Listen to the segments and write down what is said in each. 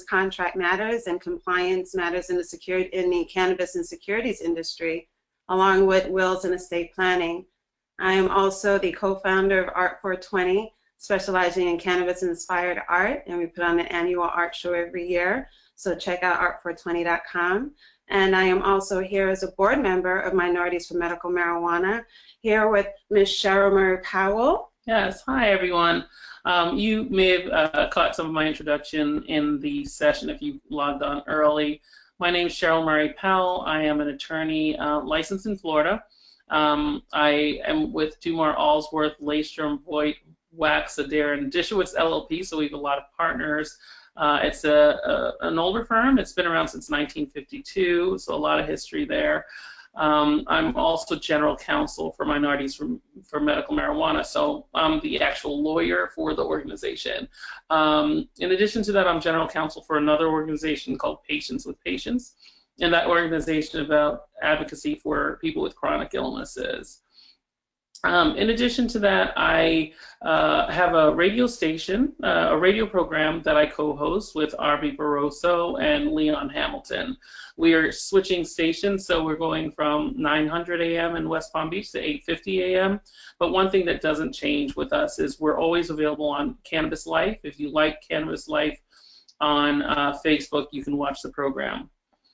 contract matters and compliance matters in the cannabis and securities industry, along with wills and estate planning. I am also the co-founder of Art 420, specializing in cannabis-inspired art, and we put on an annual art show every year, so check out art420.com. And I am also here as a board member of Minorities for Medical Marijuana, here with Ms. Scheril Murray Powell. Yes, hi everyone. You may have caught some of my introduction in the session if you logged on early. My name is Scheril Murray Powell. I am an attorney licensed in Florida. I am with Dumar Allsworth, Laystrom, Voigt, Wax, Adair, and Dishowitz LLP, so we have a lot of partners. It's an older firm. It's been around since 1952, so a lot of history there. I'm also general counsel for Minorities for Medical Marijuana, so I'm the actual lawyer for the organization. In addition to that, I'm general counsel for another organization called Patients with Patients, and that organization is about advocacy for people with chronic illnesses. In addition to that, I have a radio station, a radio program that I co-host with Arby Barroso and Leon Hamilton. We are switching stations, so we're going from 900 a.m. in West Palm Beach to 8:50 a.m. But one thing that doesn't change with us is we're always available on Cannabis Life. If you like Cannabis Life on Facebook, you can watch the program.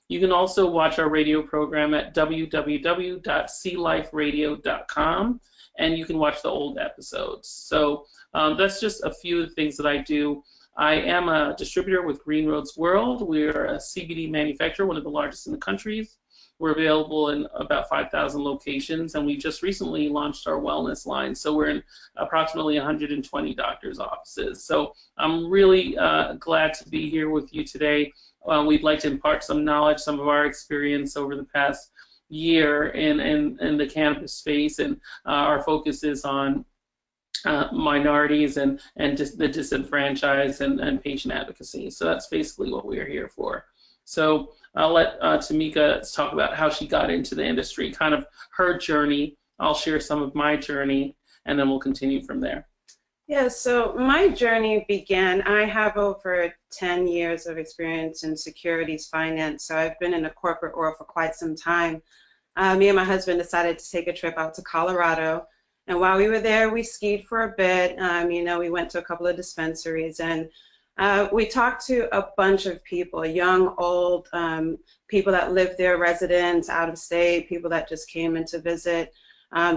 You can also watch our radio program at www.cliferadio.com, and you can watch the old episodes. So that's just a few of the things that I do. I am a distributor with Green Roads World. We're a CBD manufacturer, one of the largest in the country. We're available in about 5,000 locations, and we just recently launched our wellness line. So we're in approximately 120 doctors' offices. So I'm really glad to be here with you today. We'd like to impart some knowledge, some of our experience over the past year in the cannabis space, and our focus is on minorities and just the disenfranchised and patient advocacy. So that's basically what we are here for. So I'll let Tamieka talk about how she got into the industry, kind of her journey. I'll share some of my journey, and then we'll continue from there. Yeah, so my journey began, I have over 10 years of experience in securities finance, so I've been in the corporate world for quite some time. Me and my husband decided to take a trip out to Colorado, and while we were there, we skied for a bit. You know, we went to a couple of dispensaries, and we talked to a bunch of people, young, old, people that lived there, residents, out of state, people that just came in to visit,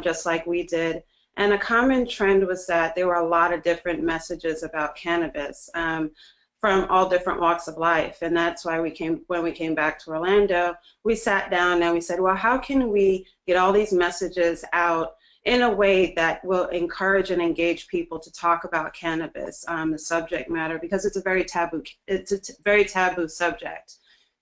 just like we did. And a common trend was that there were a lot of different messages about cannabis from all different walks of life. And that's why when we came back to Orlando, we sat down and we said, well, how can we get all these messages out in a way that will encourage and engage people to talk about cannabis, the subject matter, because it's a very taboo subject.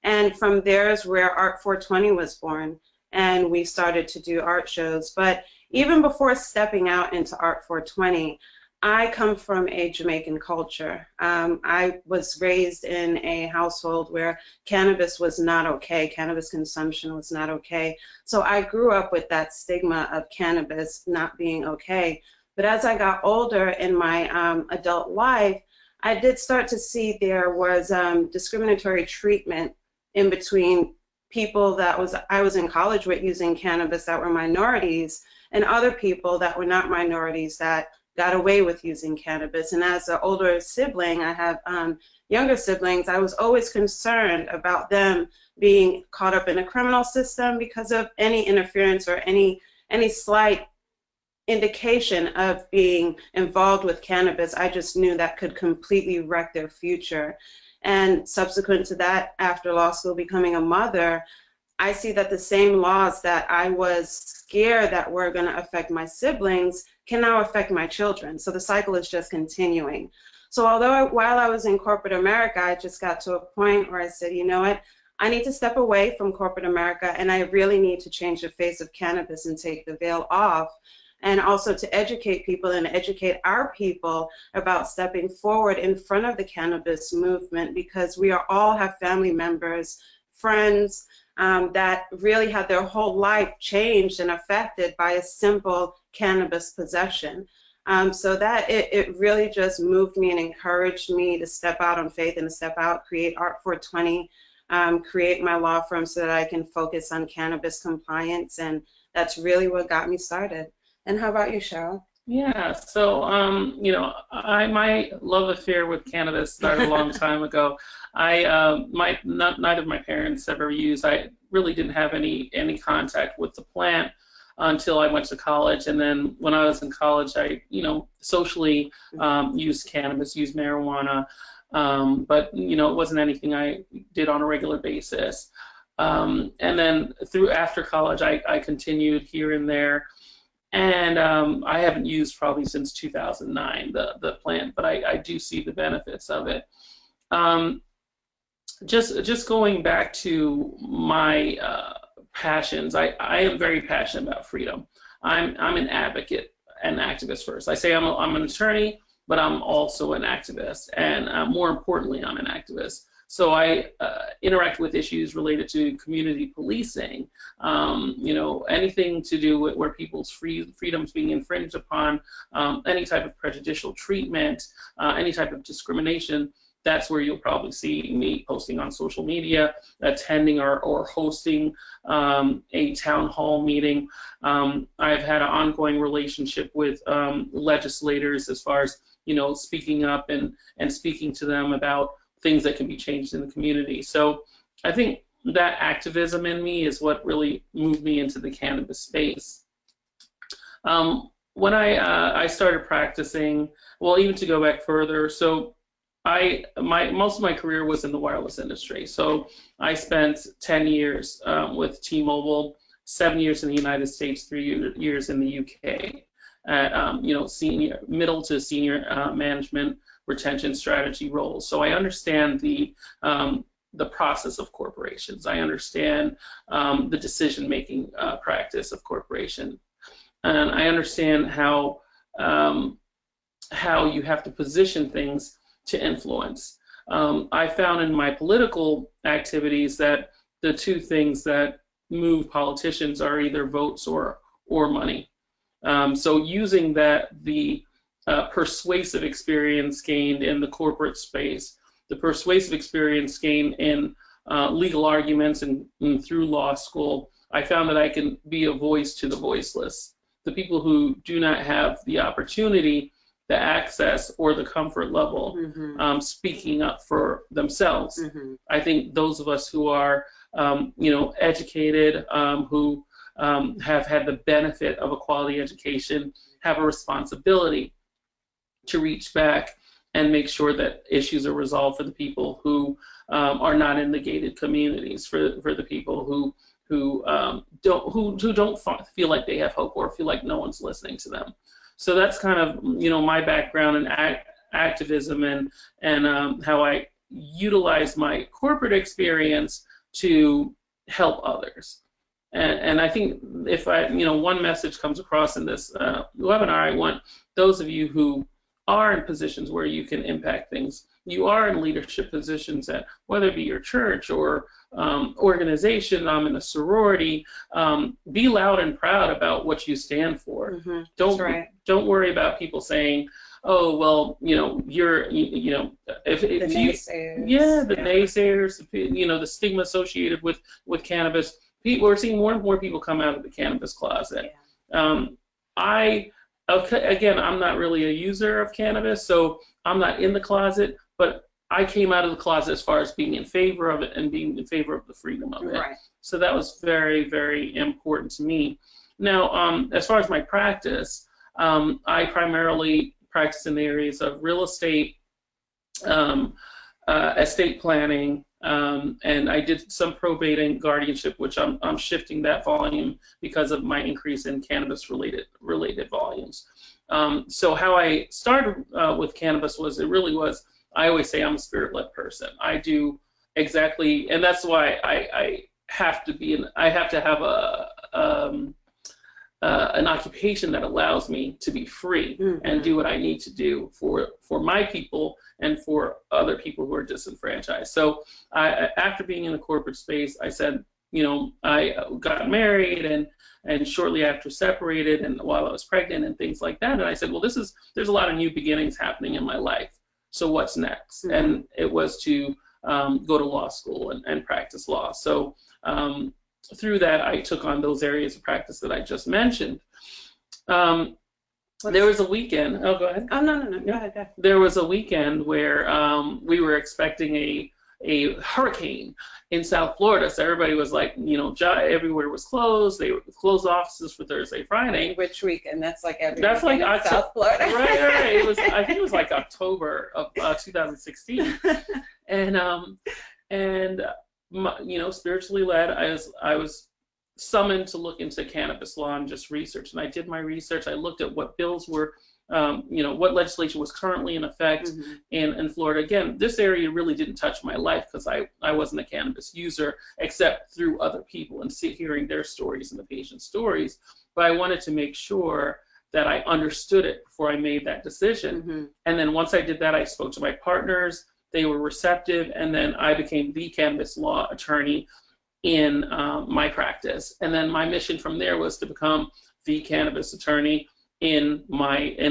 And from there is where Art 420 was born, and we started to do art shows. But even before stepping out into Art 420, I come from a Jamaican culture. I was raised in a household where cannabis was not okay, cannabis consumption was not okay. So I grew up with that stigma of cannabis not being okay. But as I got older in my adult life, I did start to see there was discriminatory treatment in between people that I was in college with using cannabis that were minorities, and other people that were not minorities that got away with using cannabis. And as an older sibling, I have younger siblings, I was always concerned about them being caught up in a criminal system because of any interference or any slight indication of being involved with cannabis. I just knew that could completely wreck their future. And subsequent to that, after law school, becoming a mother, I see that the same laws that I was scared that were going to affect my siblings can now affect my children. So the cycle is just continuing. So although while I was in corporate America, I just got to a point where I said, you know what, I need to step away from corporate America, and I really need to change the face of cannabis and take the veil off, and also to educate people and educate our people about stepping forward in front of the cannabis movement, because we all have family members, friends, that really had their whole life changed and affected by a simple cannabis possession. So that it really just moved me and encouraged me to step out on faith and to step out, create Art 420, create my law firm so that I can focus on cannabis compliance. And that's really what got me started. And how about you, Scheril? Yeah, so you know, my love affair with cannabis started a long time ago. Neither of my parents ever used. I really didn't have any contact with the plant until I went to college, and then when I was in college, I socially used cannabis, used marijuana, but it wasn't anything I did on a regular basis. And then after college, I continued here and there. And I haven't used probably since 2009 the plant, but I do see the benefits of it. Just going back to my passions, I am very passionate about freedom. I'm an advocate and activist first. I say I'm an attorney, but I'm also an activist, and more importantly, I'm an activist. So I interact with issues related to community policing, anything to do with where people's freedoms being infringed upon, any type of prejudicial treatment, any type of discrimination. That's where you'll probably see me posting on social media, attending or hosting a town hall meeting. I've had an ongoing relationship with legislators as far as speaking up and speaking to them about things that can be changed in the community. So I think that activism in me is what really moved me into the cannabis space. When I started practicing, well, even to go back further, so most of my career was in the wireless industry. So I spent 10 years with T-Mobile, 7 years in the United States, 3 years in the UK, at middle to senior management retention strategy roles. So I understand the process of corporations. I understand the decision-making practice of corporation, and I understand how you have to position things to influence. I found in my political activities that the two things that move politicians are either votes or money. So using the persuasive experience gained in the corporate space, the persuasive experience gained in legal arguments and through law school, I found that I can be a voice to the voiceless, the people who do not have the opportunity, the access, or the comfort level speaking up for themselves. I think those of us who are educated, who have had the benefit of a quality education, have a responsibility to reach back and make sure that issues are resolved for the people who are not in the gated communities, for the people who don't feel like they have hope or feel like no one's listening to them. So that's kind of my background in activism and how I utilize my corporate experience to help others. And I think if one message comes across in this webinar, I want those of you who are in positions where you can impact things. You are in leadership positions at whether it be your church or organization. I'm in a sorority. Be loud and proud about what you stand for. Don't worry about people saying, "Oh, well, you're if the naysayers." Yeah, the naysayers. The stigma associated with cannabis. We're seeing more and more people come out of the cannabis closet. Yeah. Again, I'm not really a user of cannabis, so I'm not in the closet, but I came out of the closet as far as being in favor of it and being in favor of the freedom of it. Right. So that was very, very important to me. Now, as far as my practice, I primarily practice in the areas of real estate, estate planning, and I did some probate and guardianship, which I'm shifting that volume because of my increase in cannabis related volumes. So how I started with cannabis was I always say I'm a spirit-led person. I do exactly, and that's why I have to have an occupation that allows me to be free and do what I need to do for my people and for other people who are disenfranchised. So after being in the corporate space, I said, I got married and shortly after separated, and while I was pregnant and things like that. And I said, well, there's a lot of new beginnings happening in my life. So what's next? Mm-hmm. And it was to go to law school and practice law. So through that, I took on those areas of practice that I just mentioned. There was a weekend. Oh, go ahead. Oh, no. Go ahead. There was a weekend where we were expecting a hurricane in South Florida. So everybody was like, everywhere was closed. They closed offices for Thursday, Friday. Which weekend? That's like South Florida. Right. I think it was like October of 2016. And spiritually led, I was summoned to look into cannabis law and just research. And I did my research. I looked at what bills were, what legislation was currently in effect in Florida. Again, this area really didn't touch my life because I wasn't a cannabis user except through other people and hearing their stories and the patient's stories. But I wanted to make sure that I understood it before I made that decision. Mm-hmm. And then once I did that, I spoke to my partners. They were receptive, and then I became the cannabis law attorney in my practice. And then my mission from there was to become the cannabis attorney in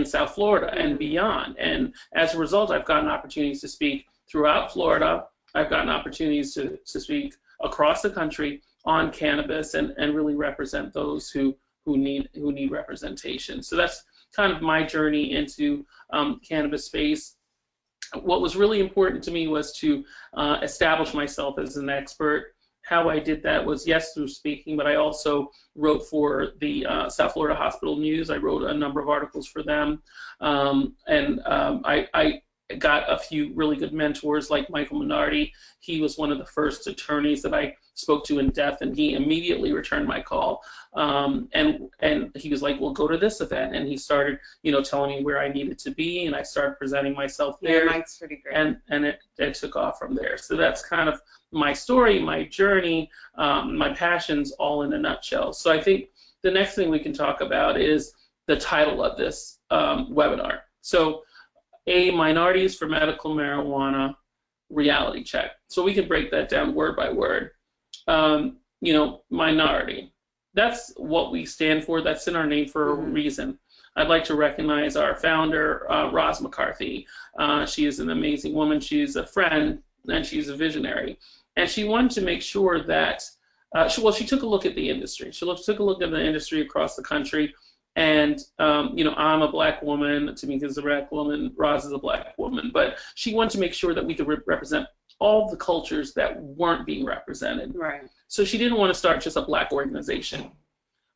South Florida and beyond. And as a result, I've gotten opportunities to speak throughout Florida. I've gotten opportunities to speak across the country on cannabis and really represent those who need representation. So that's kind of my journey into cannabis space. What was really important to me was to establish myself as an expert. How I did that was, yes, through speaking, but I also wrote for the South Florida Hospital News. I wrote a number of articles for them. I got a few really good mentors like Michael Minorities. He was one of the first attorneys that I spoke to in depth, and he immediately returned my call. And he was like, well, go to this event. And he started, telling me where I needed to be, and I started presenting myself there. Yeah, Mike's pretty great. And it took off from there. So that's kind of my story, my journey, my passions all in a nutshell. So I think the next thing we can talk about is the title of this webinar. So Minorities for Medical Marijuana Reality Check. So we can break that down word by word. Minority. That's what we stand for. That's in our name for a reason. I'd like to recognize our founder, Roz McCarthy. She is an amazing woman. She's a friend, and she's a visionary. And she wanted to make sure that, she took a look at the industry. She took a look at the industry across the country. And, I'm a black woman, Tamieka is a black woman, Roz is a black woman. But she wanted to make sure that we could represent all the cultures that weren't being represented. Right. So she didn't want to start just a black organization.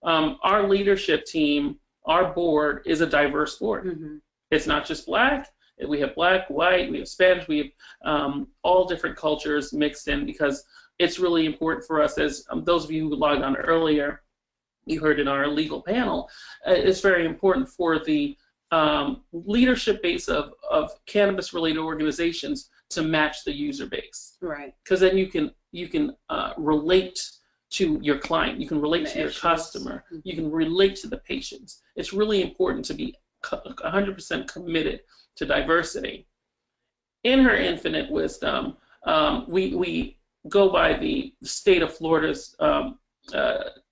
Our leadership team, our board is a diverse board. Mm-hmm. It's not just black. We have black, white, we have Spanish, we have all different cultures mixed in, because it's really important for us, as those of you who logged on earlier, you heard in our legal panel, it's very important for the leadership base of cannabis-related organizations to match the user base. Right. Because then you can relate to your client, you can relate to your customer, you can relate to the patients. It's really important to be 100% committed to diversity. In her infinite wisdom, we go by the state of Florida's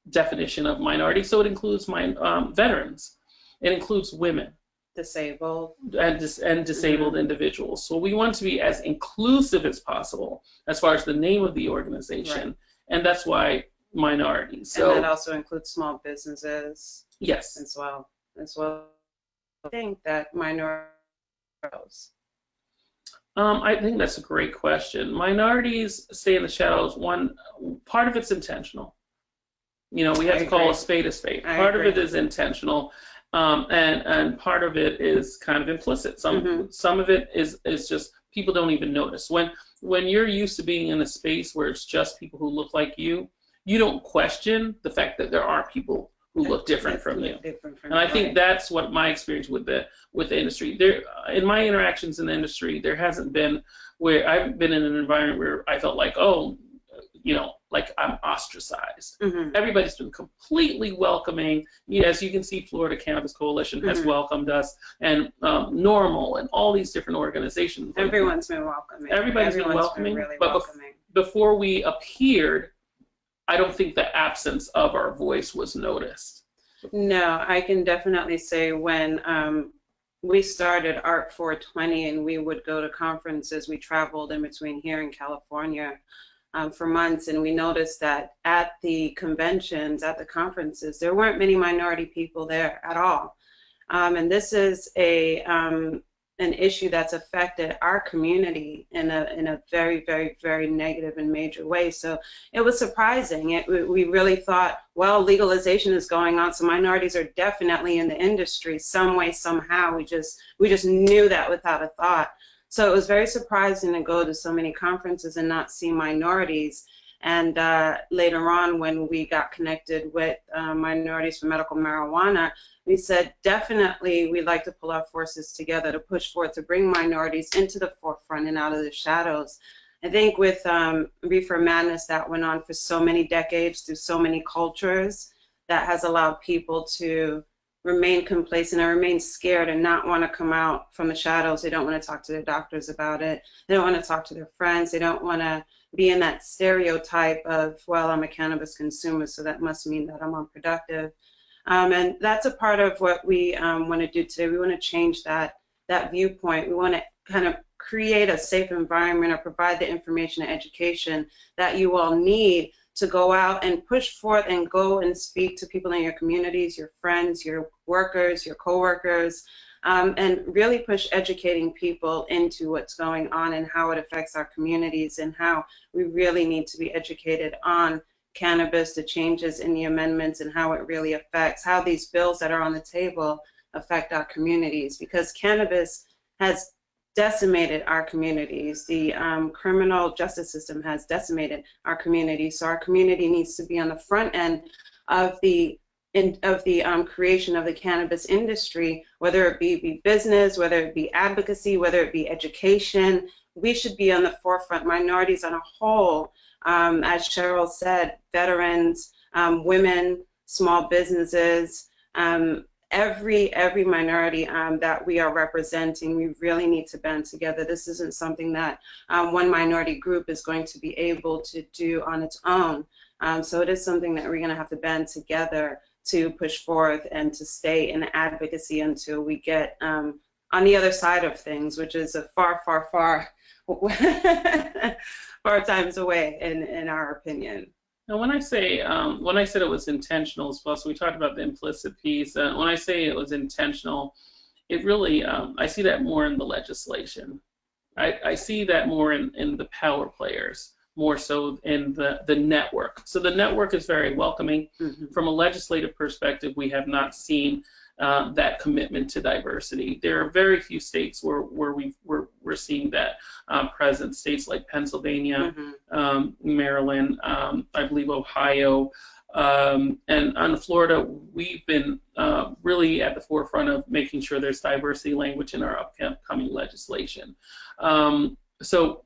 definition of minority. So it includes veterans, it includes women, disabled, and disabled individuals. So we want to be as inclusive as possible as far as the name of the organization, right. And that's why minorities. So and that also includes small businesses. Yes, as well. I think that minorities. I think that's a great question. Minorities stay in the shadows. One part of it's intentional. We have to call a spade a spade. Part of it is intentional, and part of it is kind of implicit. Some of it is just people don't even notice. When you're used to being in a space where it's just people who look like you, you don't question the fact that there are people who look different from you. And I think that's what my experience with the industry. In my interactions in the industry, there hasn't been where I've been in an environment where I felt like, like I'm ostracized. Everybody's been completely welcoming. As you can see, Florida Cannabis Coalition has welcomed us, and Normal, and all these different organizations. Everyone's been welcoming. Everybody's been welcoming. Been really but welcoming. Before we appeared, I don't think the absence of our voice was noticed. No, I can definitely say when we started Art 420 and we would go to conferences, we traveled in between here and California for months, and we noticed that at the conventions, at the conferences, there weren't many minority people there at all. And this is an issue that's affected our community in a very, very, very negative and major way. So it was surprising. We really thought, well, legalization is going on, so minorities are definitely in the industry some way, somehow. We just knew that without a thought. So it was very surprising to go to so many conferences and not see minorities. And later on, when we got connected with Minorities for Medical Marijuana, we said, definitely we'd like to pull our forces together to push forward, to bring minorities into the forefront and out of the shadows. I think with Reefer Madness, that went on for so many decades, through so many cultures, that has allowed people to remain complacent and remain scared and not want to come out from the shadows. They don't want to talk to their doctors about it. They don't want to talk to their friends. They don't want to be in that stereotype of, well, I'm a cannabis consumer, so that must mean that I'm unproductive. And that's a part of what we want to do today. We want to change that viewpoint. We want to kind of create a safe environment or provide the information and education that you all need to go out and push forth and go and speak to people in your communities, your friends, your workers, your coworkers, and really push educating people into what's going on and how it affects our communities, and how we really need to be educated on cannabis, the changes in the amendments, and how it really affects, how these bills that are on the table affect our communities, because cannabis has decimated our communities. The criminal justice system has decimated our community, so our community needs to be on the front end of the creation of the cannabis industry, whether it be business, whether it be advocacy, whether it be education. We should be on the forefront, minorities on a whole, as Scheril said, veterans, women, small businesses, every minority that we are representing. We really need to band together. This isn't something that one minority group is going to be able to do on its own. So it is something that we're going to have to band together to push forth and to stay in advocacy until we get on the other side of things, which is a far, far, far, far times away, in our opinion. Now, when I said it was intentional as well, so we talked about the implicit piece. When I say it was intentional, it really, I see that more in the legislation. I see that more in the power players, more so in the network. So the network is very welcoming. Mm-hmm. From a legislative perspective, we have not seen that commitment to diversity. There are very few states where we're seeing that present. States like Pennsylvania, mm-hmm. Maryland, I believe Ohio, and on Florida, we've been really at the forefront of making sure there's diversity language in our upcoming legislation. So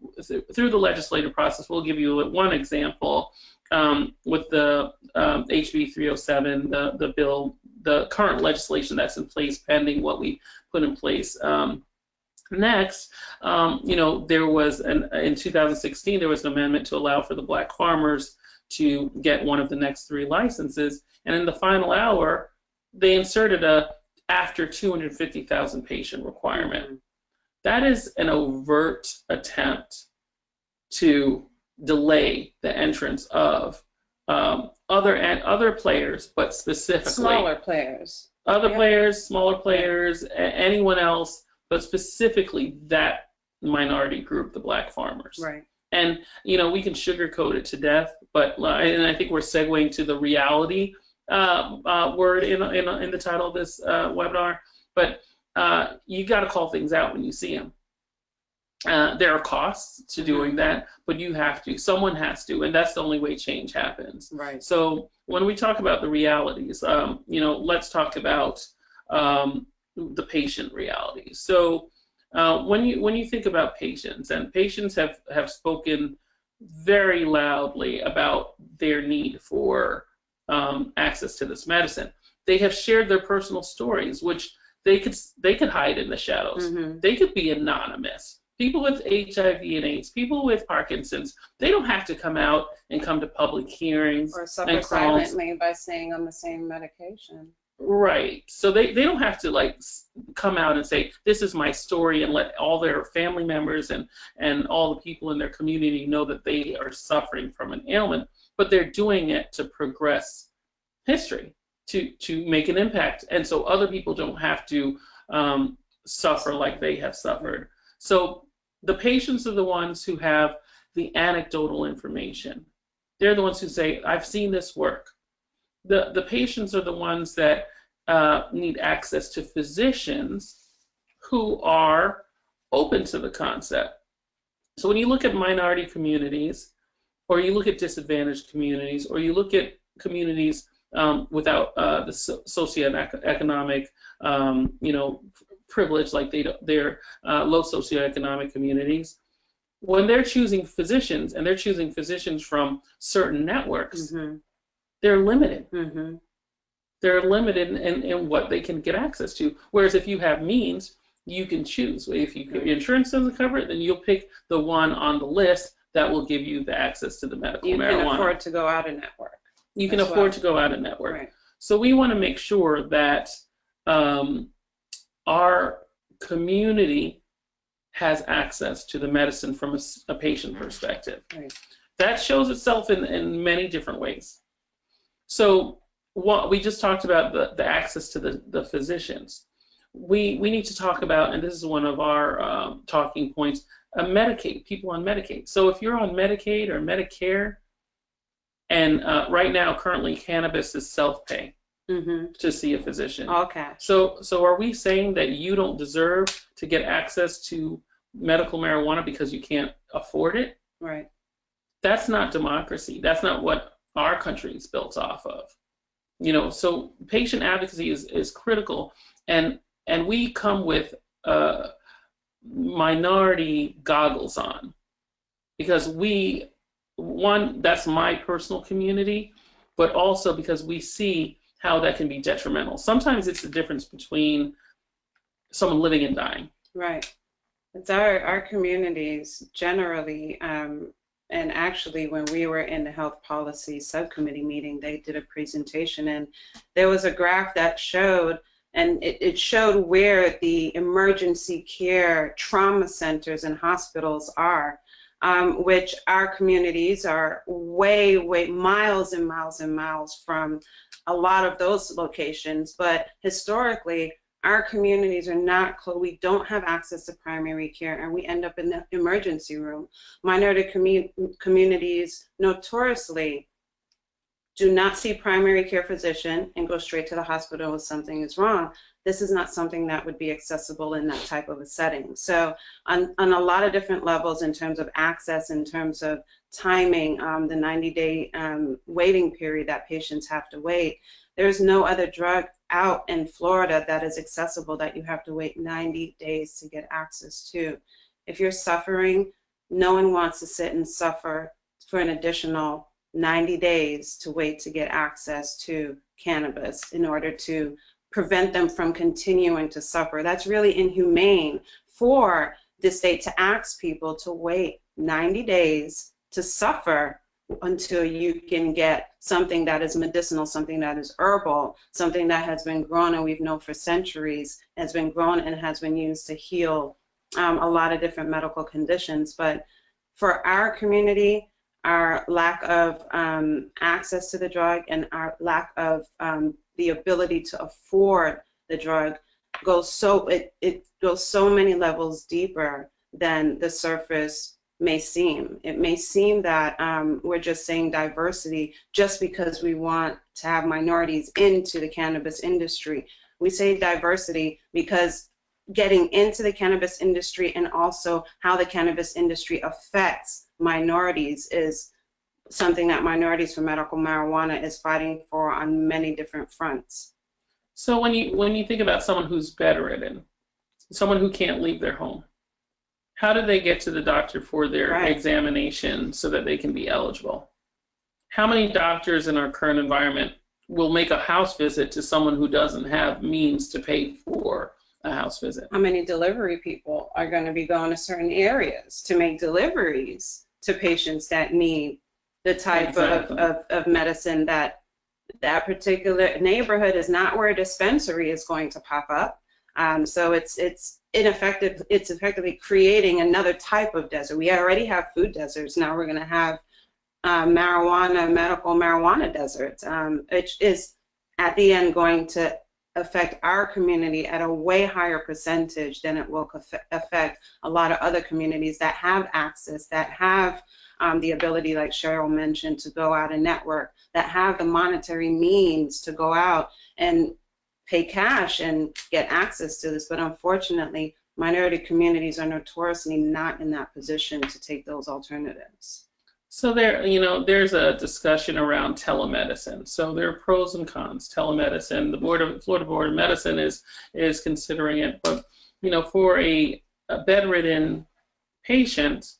through the legislative process, we'll give you one example with the HB 307, the bill, the current legislation that's in place pending what we put in place. Next, there was in 2016 there was an amendment to allow for the black farmers to get one of the next 3 licenses, and in the final hour they inserted a after 250,000 patient requirement. Mm-hmm. That is an overt attempt to delay the entrance of other players, but specifically smaller players, players, smaller players, anyone else, but specifically that minority group, the black farmers. Right. And we can sugarcoat it to death, but and I think we're segueing to the reality word in the title of this webinar. But you got to call things out when you see them. There are costs to doing that, but you have to. Someone has to, and that's the only way change happens. Right. So when we talk about the realities, let's talk about the patient realities. So when you think about patients, and patients have spoken very loudly about their need for access to this medicine. They have shared their personal stories, which they could hide in the shadows. Mm-hmm. They could be anonymous. People with HIV and AIDS, people with Parkinson's, they don't have to come out and come to public hearings or suffer and silently by staying on the same medication. Right. So they don't have to like come out and say, this is my story, and let all their family members and all the people in their community know that they are suffering from an ailment, but they're doing it to progress history, to make an impact. And so other people don't have to suffer like they have suffered. So the patients are the ones who have the anecdotal information. They're the ones who say, I've seen this work. The patients are the ones that need access to physicians who are open to the concept. So when you look at minority communities, or you look at disadvantaged communities, or you look at communities without the socioeconomic, privilege, like they're low socioeconomic communities, when they're choosing physicians, and they're choosing physicians from certain networks, they're limited. They're limited in what they can get access to. Whereas if you have means, you can choose. If your insurance doesn't cover it, then you'll pick the one on the list that will give you the access to the medical marijuana. You can afford to go out of network. You can afford to go out of network. Right. So we want to make sure that our community has access to the medicine from a patient perspective. Right. That shows itself in many different ways. So what we just talked about, the access to the physicians. We need to talk about, and this is one of our talking points, Medicaid, people on Medicaid. So if you're on Medicaid or Medicare, and right now currently cannabis is self-pay to see a physician. Okay. So are we saying that you don't deserve to get access to medical marijuana because you can't afford it? Right. That's not democracy. That's not what our country is built off of. So patient advocacy is critical, and we come with minority goggles on, because that's my personal community, but also because we see how that can be detrimental. Sometimes it's the difference between someone living and dying. Right. It's our communities generally, and actually when we were in the health policy subcommittee meeting, they did a presentation, and there was a graph that showed, and it showed where the emergency care trauma centers and hospitals are, which our communities are way miles and miles and miles from a lot of those locations. But historically, our communities are not close. We don't have access to primary care, and we end up in the emergency room. Minority communities notoriously do not see primary care physician and go straight to the hospital if something is wrong. This is not something that would be accessible in that type of a setting. So on a lot of different levels, in terms of access, in terms of timing, the 90-day waiting period that patients have to wait, there's no other drug out in Florida that is accessible that you have to wait 90 days to get access to. If you're suffering, no one wants to sit and suffer for an additional 90 days to wait to get access to cannabis in order to prevent them from continuing to suffer. That's really inhumane for the state to ask people to wait 90 days to suffer until you can get something that is medicinal, something that is herbal, something that has been grown and we've known for centuries, has been grown and has been used to heal a lot of different medical conditions. But for our community, our lack of access to the drug and our lack of the ability to afford the drug goes it goes so many levels deeper than the surface may seem. It may seem that we're just saying diversity just because we want to have minorities into the cannabis industry. We say diversity because getting into the cannabis industry and also how the cannabis industry affects minorities is something that Minorities for Medical Marijuana is fighting for on many different fronts. So when you think about someone who's bedridden, someone who can't leave their home, how do they get to the doctor for their examination so that they can be eligible? How many doctors in our current environment will make a house visit to someone who doesn't have means to pay for a house visit. How many delivery people are going to be going to certain areas to make deliveries to patients that need the type of medicine that that particular neighborhood is not where a dispensary is going to pop up. So it's ineffective. It's effectively creating another type of desert. We already have food deserts. Now we're going to have medical marijuana deserts, which is at the end going to affect our community at a way higher percentage than it will affect a lot of other communities that have access, that have the ability, like Scheril mentioned, to go out and network, that have the monetary means to go out and pay cash and get access to this. But unfortunately, minority communities are notoriously not in that position to take those alternatives. So there, there's a discussion around telemedicine. So there are pros and cons. Telemedicine, the Florida Board of Medicine is considering it, but for a bedridden patient,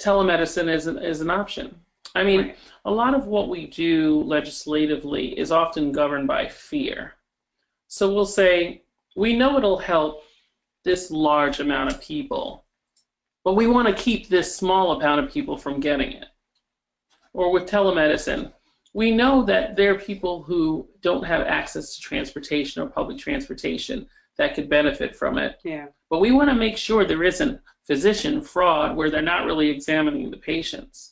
telemedicine is an option. I mean, right. A lot of what we do legislatively is often governed by fear. So we'll say, we know it'll help this large amount of people, but we want to keep this small amount of people from getting it. Or with telemedicine, we know that there are people who don't have access to transportation or public transportation that could benefit from it. Yeah. But we want to make sure there isn't physician fraud where they're not really examining the patients.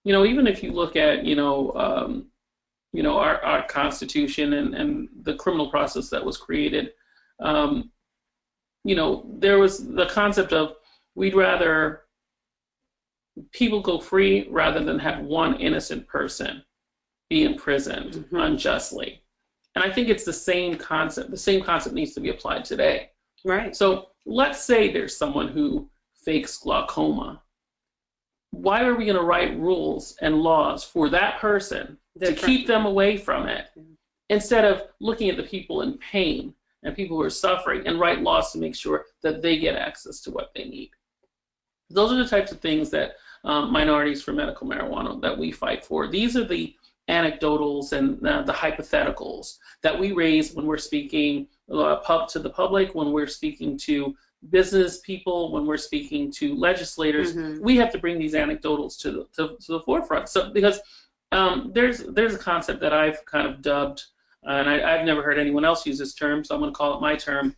Even if you look at, our Constitution and the criminal process that was created, there was the concept of we'd rather people go free rather than have one innocent person be imprisoned unjustly. And I think it's the same concept. The same concept needs to be applied today. Right. So let's say there's someone who fakes glaucoma. Why are we going to write rules and laws for that person to keep them away from it, instead of looking at the people in pain and people who are suffering and write laws to make sure that they get access to what they need? Those are the types of things that Minorities for Medical Marijuana that we fight for. These are the anecdotals and the hypotheticals that we raise when we're speaking to the public, when we're speaking to business people, when we're speaking to legislators. We have to bring these anecdotals to the forefront. So because there's a concept that I've kind of dubbed, and I've never heard anyone else use this term, so I'm going to call it my term,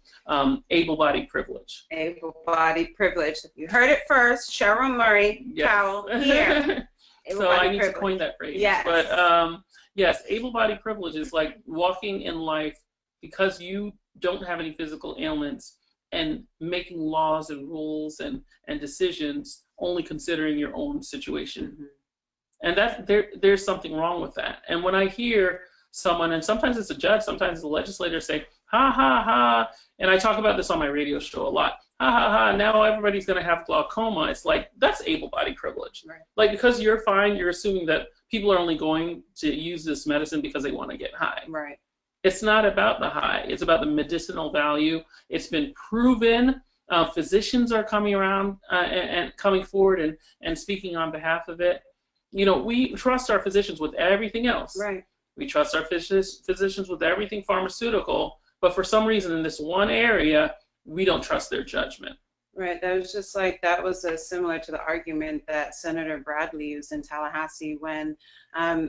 able-bodied privilege. Able-bodied privilege. You heard it first, Scheril Murray Powell here. So I need to coin that phrase. Yes. But yes, able-bodied privilege is like walking in life because you don't have any physical ailments and making laws and rules and decisions only considering your own situation. And there's something wrong with that. And when I hear someone, and sometimes it's a judge, sometimes the legislator say, ha, ha, ha, and I talk about this on my radio show a lot, ha, ha, ha, now everybody's going to have glaucoma. It's like, that's able-bodied privilege. Right. Like, because you're fine, you're assuming that people are only going to use this medicine because they want to get high. Right. It's not about the high. It's about the medicinal value. It's been proven. Physicians are coming around and coming forward and speaking on behalf of it. We trust our physicians with everything else. Right. We trust our physicians with everything pharmaceutical, but for some reason in this one area, we don't trust their judgment. Right. That was similar to the argument that Senator Bradley used in Tallahassee when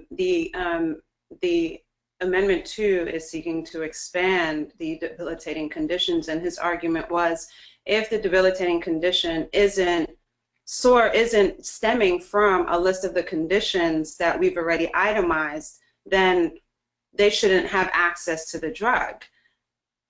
the Amendment 2 is seeking to expand the debilitating conditions, and his argument was, if the debilitating condition isn't stemming from a list of the conditions that we've already itemized, then they shouldn't have access to the drug.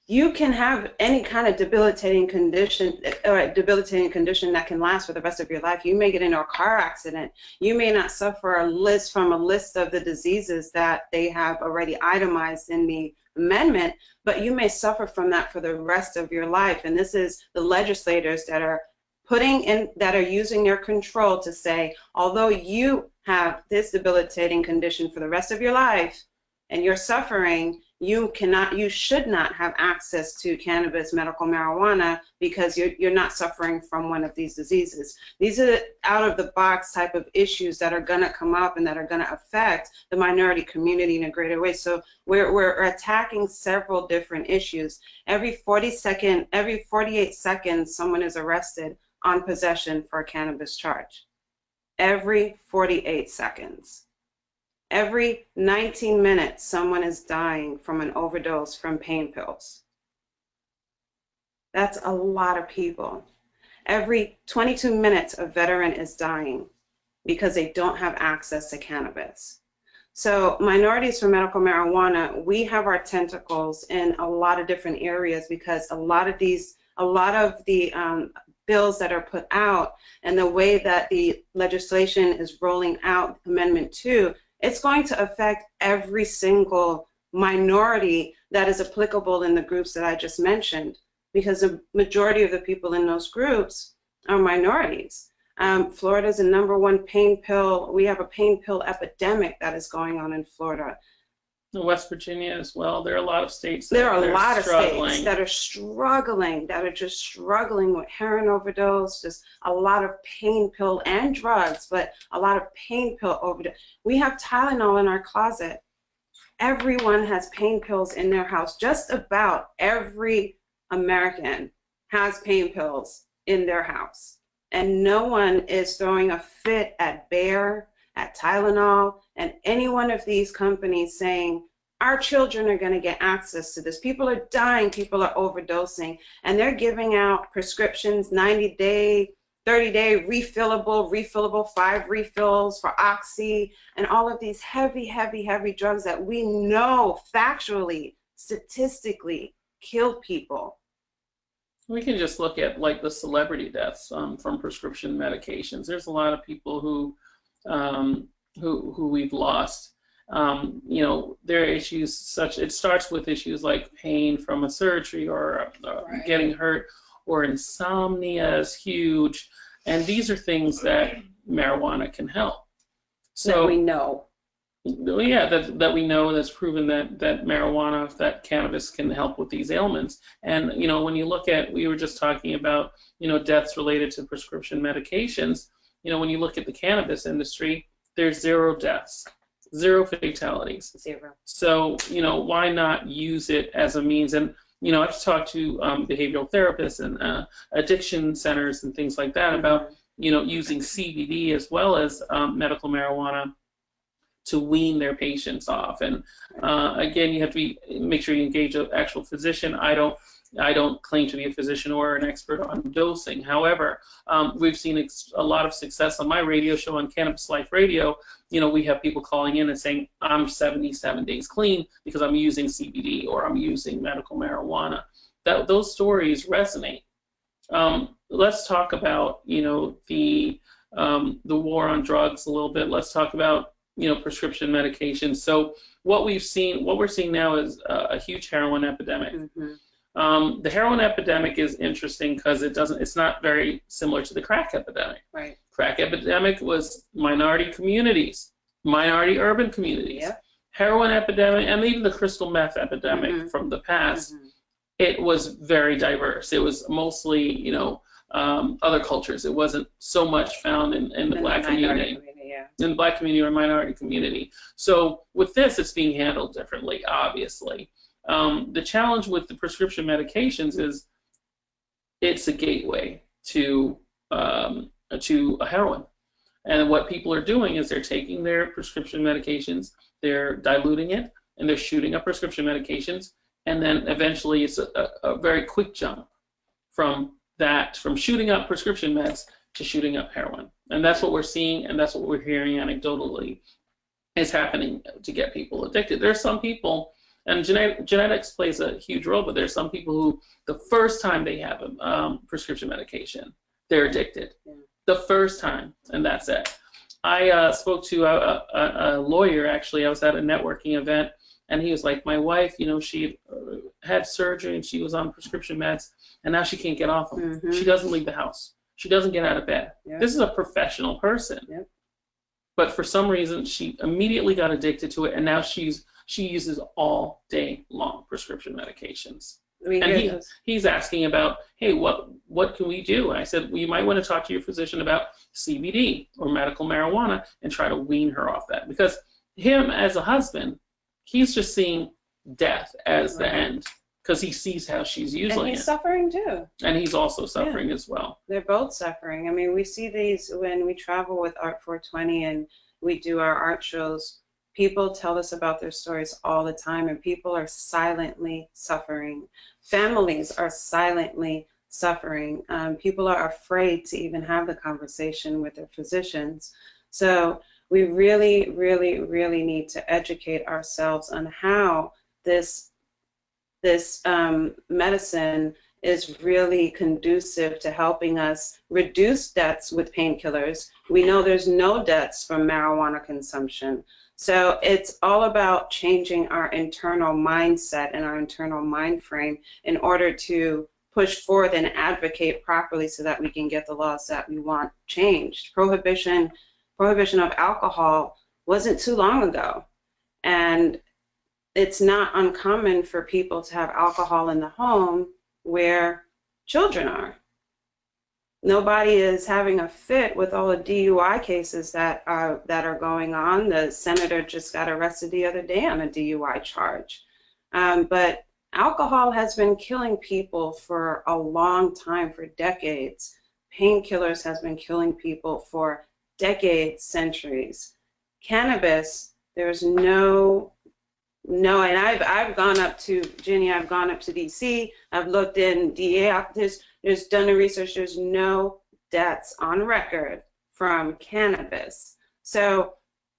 You can have any kind of debilitating condition that can last for the rest of your life. You may get into a car accident. You may not suffer from a list of the diseases that they have already itemized in the amendment, but you may suffer from that for the rest of your life. And this is the legislators that are using their control to say, although you have this debilitating condition for the rest of your life, and you're suffering, you should not have access to cannabis, medical marijuana, because you're not suffering from one of these diseases. These are out of the box type of issues that are going to come up and that are going to affect the minority community in a greater way. So we're attacking several different issues. Every 48 seconds, someone is arrested on possession for a cannabis charge. Every 48 seconds. Every 19 minutes, someone is dying from an overdose from pain pills. That's a lot of people. Every 22 minutes, a veteran is dying because they don't have access to cannabis. So Minorities for Medical Marijuana, we have our tentacles in a lot of different areas, because a lot of the bills that are put out and the way that the legislation is rolling out, Amendment 2, it's going to affect every single minority that is applicable in the groups that I just mentioned, because the majority of the people in those groups are minorities. Florida is the #1 pain pill. We have a pain pill epidemic that is going on in Florida. West Virginia as well. There are a lot of states. There are a lot of states that are struggling, that are just struggling with heroin overdose, just a lot of pain pill and drugs, but a lot of pain pill overdose. We have Tylenol in our closet. Everyone has pain pills in their house. Just about every American has pain pills in their house. And no one is throwing a fit at Bayer, at Tylenol, and any one of these companies saying, our children are going to get access to this. People are dying, people are overdosing, and they're giving out prescriptions, 90-day, 30-day refillable 5 refills for Oxy, and all of these heavy drugs that we know factually, statistically kill people. We can just look at like the celebrity deaths from prescription medications. There's a lot of people who we've lost. You know, there are issues such, it starts with issues like pain from a surgery or Right. getting hurt, or insomnia is huge. And these are things that marijuana can help. So that we know. Yeah, that we know, that's proven that marijuana, that cannabis can help with these ailments. And, you know, when you look at, we were just talking about, you know, deaths related to prescription medications. You know, when you look at the cannabis industry, there's 0 deaths, 0 fatalities. 0. So, you know, why not use it as a means? And, you know, I've talked to behavioral therapists and addiction centers and things like that about, you know, using CBD as well as medical marijuana to wean their patients off. And again, you have to make sure you engage an actual physician. I don't claim to be a physician or an expert on dosing. However, we've seen a lot of success on my radio show, on Cannabis Life Radio. You know, we have people calling in and saying, I'm 77 days clean because I'm using CBD or I'm using medical marijuana. Those stories resonate. Let's talk about, you know, the war on drugs a little bit. Let's talk about, you know, prescription medications. So what we're seeing now is a huge heroin epidemic. Mm-hmm. The heroin epidemic is interesting because it's not very similar to the crack epidemic. Right. Crack epidemic was minority communities, minority urban communities. Yep. Heroin epidemic, and even the crystal meth epidemic from the past, it was very diverse. It was mostly, you know, other cultures. It wasn't so much found in the Black community. In the Black community or minority community. So with this, it's being handled differently, obviously. The challenge with the prescription medications is it's a gateway to a heroin. And what people are doing is they're taking their prescription medications, they're diluting it, and they're shooting up prescription medications, and then eventually it's a very quick jump from shooting up prescription meds to shooting up heroin. And that's what we're seeing, and that's what we're hearing anecdotally is happening to get people addicted. There are some people, and genetics plays a huge role, but there's some people who the first time they have a prescription medication, they're addicted. Yeah. The first time, and that's it. I spoke to a lawyer, actually. I was at a networking event, and he was like, my wife, you know, she had surgery, and she was on prescription meds, and now she can't get off them. Mm-hmm. She doesn't leave the house. She doesn't get out of bed. Yep. This is a professional person. Yep. But for some reason, she immediately got addicted to it, and now she's she uses all day long prescription medications. We And hear those. he's asking about, hey, what can we do? And I said, well, you might want to talk to your physician about CBD or medical marijuana and try to wean her off that. Because him as a husband, he's just seeing death as the end because he sees how she's using it. And he's suffering too. And he's also suffering as well. They're both suffering. I mean, we see these when we travel with Art 420 and we do our art shows. People tell us about their stories all the time, and people are silently suffering. Families are silently suffering. People are afraid to even have the conversation with their physicians. So we really, really, really need to educate ourselves on how this medicine is really conducive to helping us reduce deaths with painkillers. We know there's no deaths from marijuana consumption. So it's all about changing our internal mindset and our internal mind frame in order to push forth and advocate properly so that we can get the laws that we want changed. Prohibition of alcohol wasn't too long ago. And it's not uncommon for people to have alcohol in the home where children are. Nobody is having a fit with all the DUI cases that are going on. The senator just got arrested the other day on a DUI charge. But alcohol has been killing people for a long time, for decades. Painkillers has been killing people for decades, centuries. Cannabis, there's no, and I've gone up to, Ginny, I've gone up to DC, I've looked in DA offices, there's done the research, there's no deaths on record from cannabis. So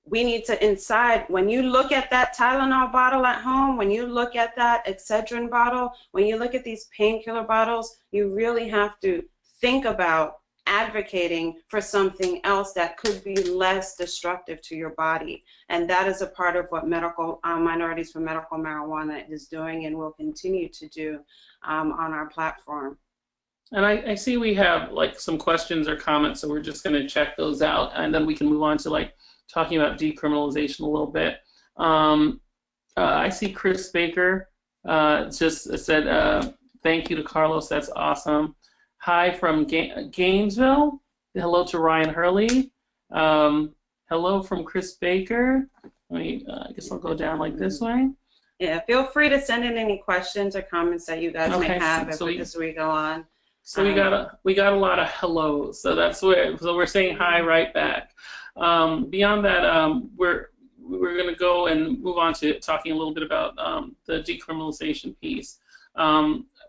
we need to inside, when you look at that Tylenol bottle at home, when you look at that Excedrin bottle, when you look at these painkiller bottles, you really have to think about advocating for something else that could be less destructive to your body. And that is a part of what Minorities for Medical Marijuana is doing and will continue to do on our platform. And I see we have like some questions or comments, so we're just going to check those out, and then we can move on to like talking about decriminalization a little bit. I see Chris Baker just said, thank you to Carlos, that's awesome. Hi from Gainesville. Hello to Ryan Hurley. Hello from Chris Baker. I guess I'll go down like this way. Yeah, feel free to send in any questions or comments that you guys may have as we go on. So we got a lot of hellos. So that's we're saying hi right back. Beyond that, we're going to go and move on to talking a little bit about the decriminalization piece.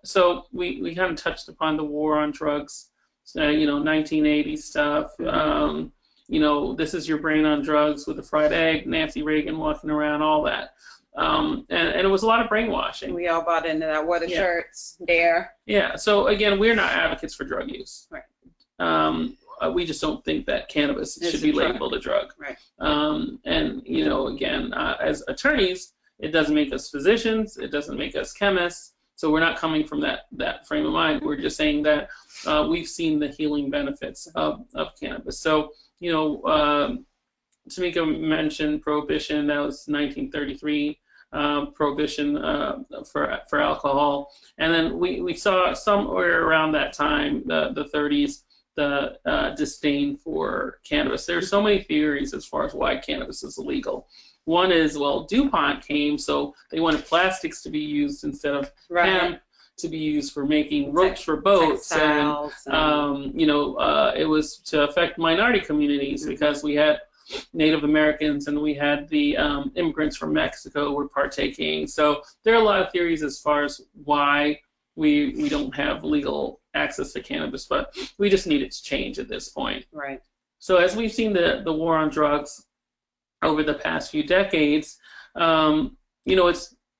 So we kind of touched upon the war on drugs, so, 1980 stuff. This is your brain on drugs with a fried egg, Nancy Reagan walking around, all that. And it was a lot of brainwashing. We all bought into that, wore the shirts, dare. Yeah, so again, we're not advocates for drug use. Right. We just don't think that cannabis should be labeled a drug. Right. And, again, as attorneys, it doesn't make us physicians, it doesn't make us chemists. So we're not coming from that frame of mind. We're just saying that we've seen the healing benefits of cannabis. So, Tamieka mentioned prohibition. That was 1933, prohibition for alcohol. And then we saw somewhere around that time, the 30s, the disdain for cannabis. There's so many theories as far as why cannabis is illegal. One is, well, DuPont came, so they wanted plastics to be used instead of hemp to be used for making ropes for boats. And it was to affect minority communities because we had Native Americans and we had the immigrants from Mexico were partaking. So there are a lot of theories as far as why we don't have legal access to cannabis, but we just need it to change at this point. Right. So as we've seen the war on drugs over the past few decades,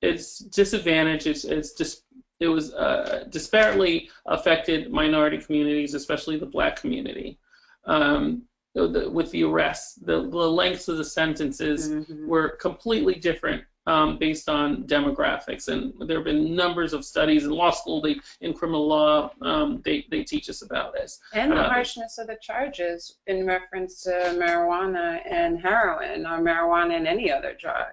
it's disadvantaged. It was disparately affected minority communities, especially the Black community. With the arrests, the lengths of the sentences were completely different based on demographics, and there have been numbers of studies in law school. In criminal law, they teach us about this. And the harshness of the charges in reference to marijuana and heroin, or marijuana and any other drug.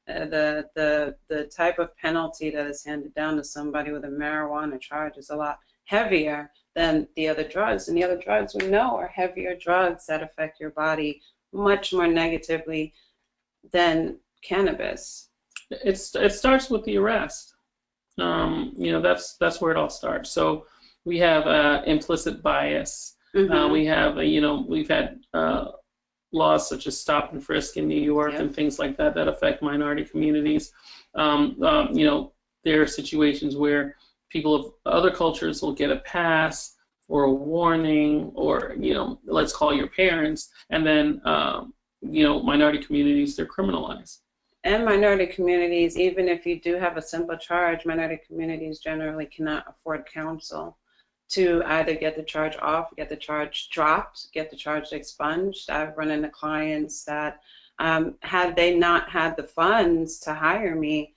The type of penalty that is handed down to somebody with a marijuana charge is a lot heavier than the other drugs. And the other drugs we know are heavier drugs that affect your body much more negatively than cannabis. It starts with the arrest. That's where it all starts. So we have implicit bias. Mm-hmm. We have, we've had laws such as stop and frisk in New York and things like that that affect minority communities. There are situations where people of other cultures will get a pass or a warning or, let's call your parents, and then, minority communities, they're criminalized. And minority communities, even if you do have a simple charge, minority communities generally cannot afford counsel to either get the charge off, get the charge dropped, get the charge expunged. I've run into clients that had they not had the funds to hire me,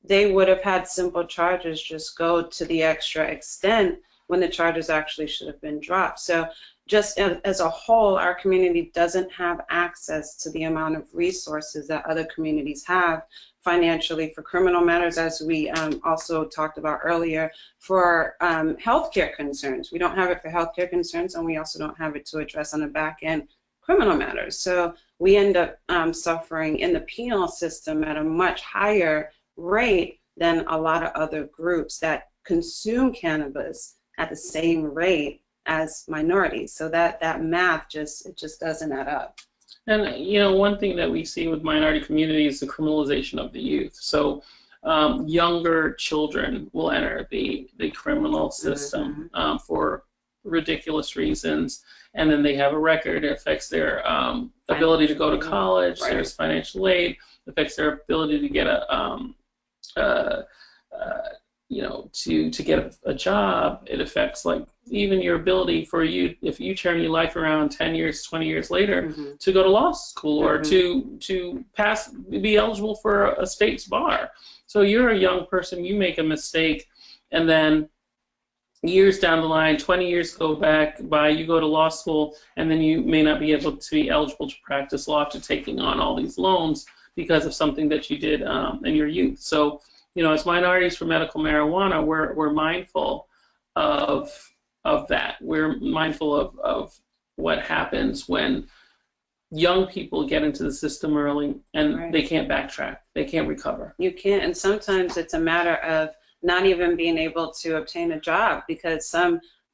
they would have had simple charges just go to the extra extent when the charges actually should have been dropped. So just as a whole, our community doesn't have access to the amount of resources that other communities have financially for criminal matters, as we also talked about earlier, for healthcare concerns. We don't have it for healthcare concerns, and we also don't have it to address on the back end criminal matters. So we end up suffering in the penal system at a much higher rate than a lot of other groups that consume cannabis at the same rate as minorities. So that math just doesn't add up. And one thing that we see with minority communities is the criminalization of the youth. So younger children will enter the criminal system for ridiculous reasons, and then they have a record. It affects their ability to go to college. Right. There's financial aid. It affects their ability to get to get a job. It affects even your ability for you, if you turn your life around 10 years, 20 years later, to go to law school or to be eligible for a state's bar. So you're a young person, you make a mistake, and then years down the line, 20 years go by, you go to law school, and then you may not be able to be eligible to practice law after taking on all these loans because of something that you did in your youth. So, as minorities for medical marijuana, we're mindful of that. We're mindful of what happens when young people get into the system early and they can't backtrack. They can't recover. You can't, and sometimes it's a matter of not even being able to obtain a job, because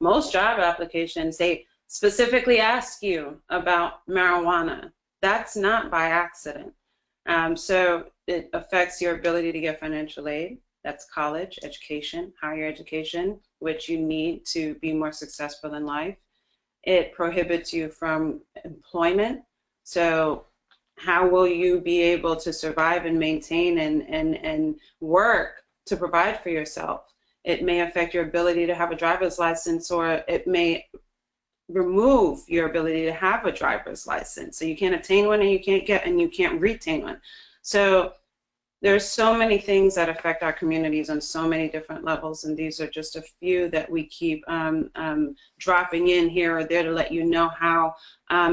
most job applications, they specifically ask you about marijuana. That's not by accident. So it affects your ability to get financial aid. That's college, education, higher education, which you need to be more successful in life. It prohibits you from employment. So how will you be able to survive and maintain and work to provide for yourself? It may affect your ability to have a driver's license, or it may remove your ability to have a driver's license. So you can't obtain one, and you can't retain one. So there's so many things that affect our communities on so many different levels, and these are just a few that we keep dropping in here or there to let you know how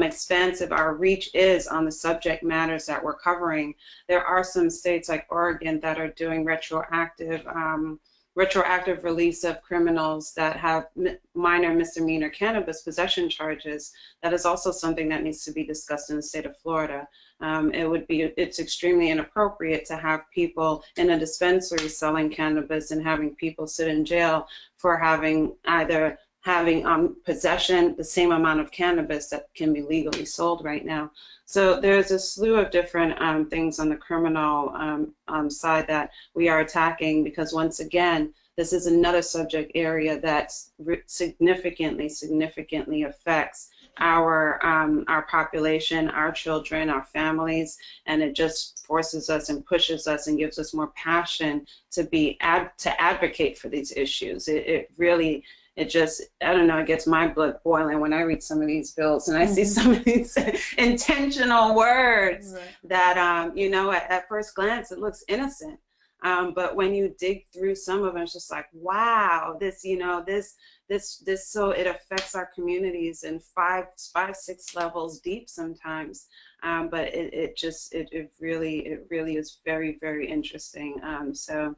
expansive our reach is on the subject matters that we're covering. There are some states like Oregon that are doing retroactive release of criminals that have minor misdemeanor cannabis possession charges. That is also something that needs to be discussed in the state of Florida. It's extremely inappropriate to have people in a dispensary selling cannabis and having people sit in jail for having possession the same amount of cannabis that can be legally sold right now. So there's a slew of different things on the criminal side that we are attacking, because once again, this is another subject area that significantly affects our population, our children, our families, and it just forces us and pushes us and gives us more passion to advocate for these issues. It just, I don't know, it gets my blood boiling when I read some of these bills and I see some of these intentional words that, at first glance, it looks innocent. But when you dig through some of them, it's just like, wow, this, so it affects our communities in five, 6 levels deep sometimes. But it really is very, very interesting. So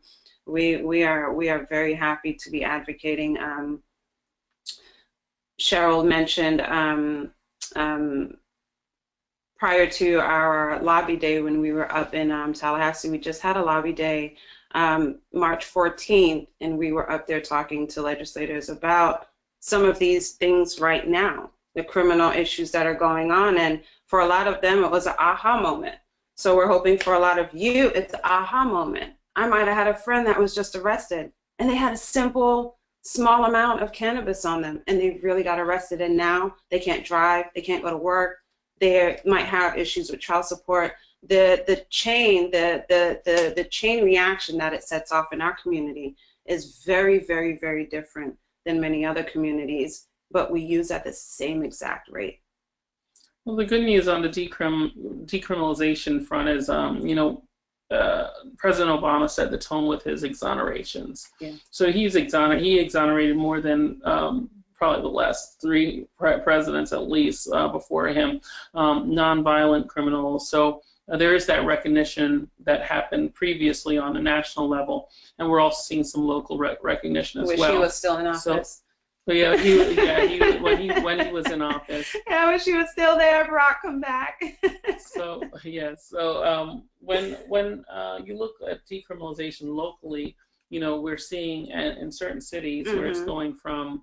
we are very happy to be advocating. Scheril mentioned prior to our lobby day when we were up in Tallahassee, we just had a lobby day March 14th, and we were up there talking to legislators about some of these things right now, the criminal issues that are going on. And for a lot of them, it was an aha moment. So we're hoping for a lot of you, it's an aha moment. I might have had a friend that was just arrested, and they had a simple, small amount of cannabis on them, and they really got arrested. And now they can't drive, they can't go to work, they might have issues with child support. The chain reaction that it sets off in our community is very, very, very different than many other communities, but we use at the same exact rate. Well, the good news on the decriminalization front is, President Obama set the tone with his exonerations. Yeah. So he exonerated more than probably the last 3 presidents at least before him, nonviolent criminals. So there is that recognition that happened previously on the national level, and we're also seeing some local recognition as well. Wish he was still in office. When he was in office. Yeah, I wish he was still there. Barack, come back. So yes. So when you look at decriminalization locally, we're seeing in certain cities where it's going from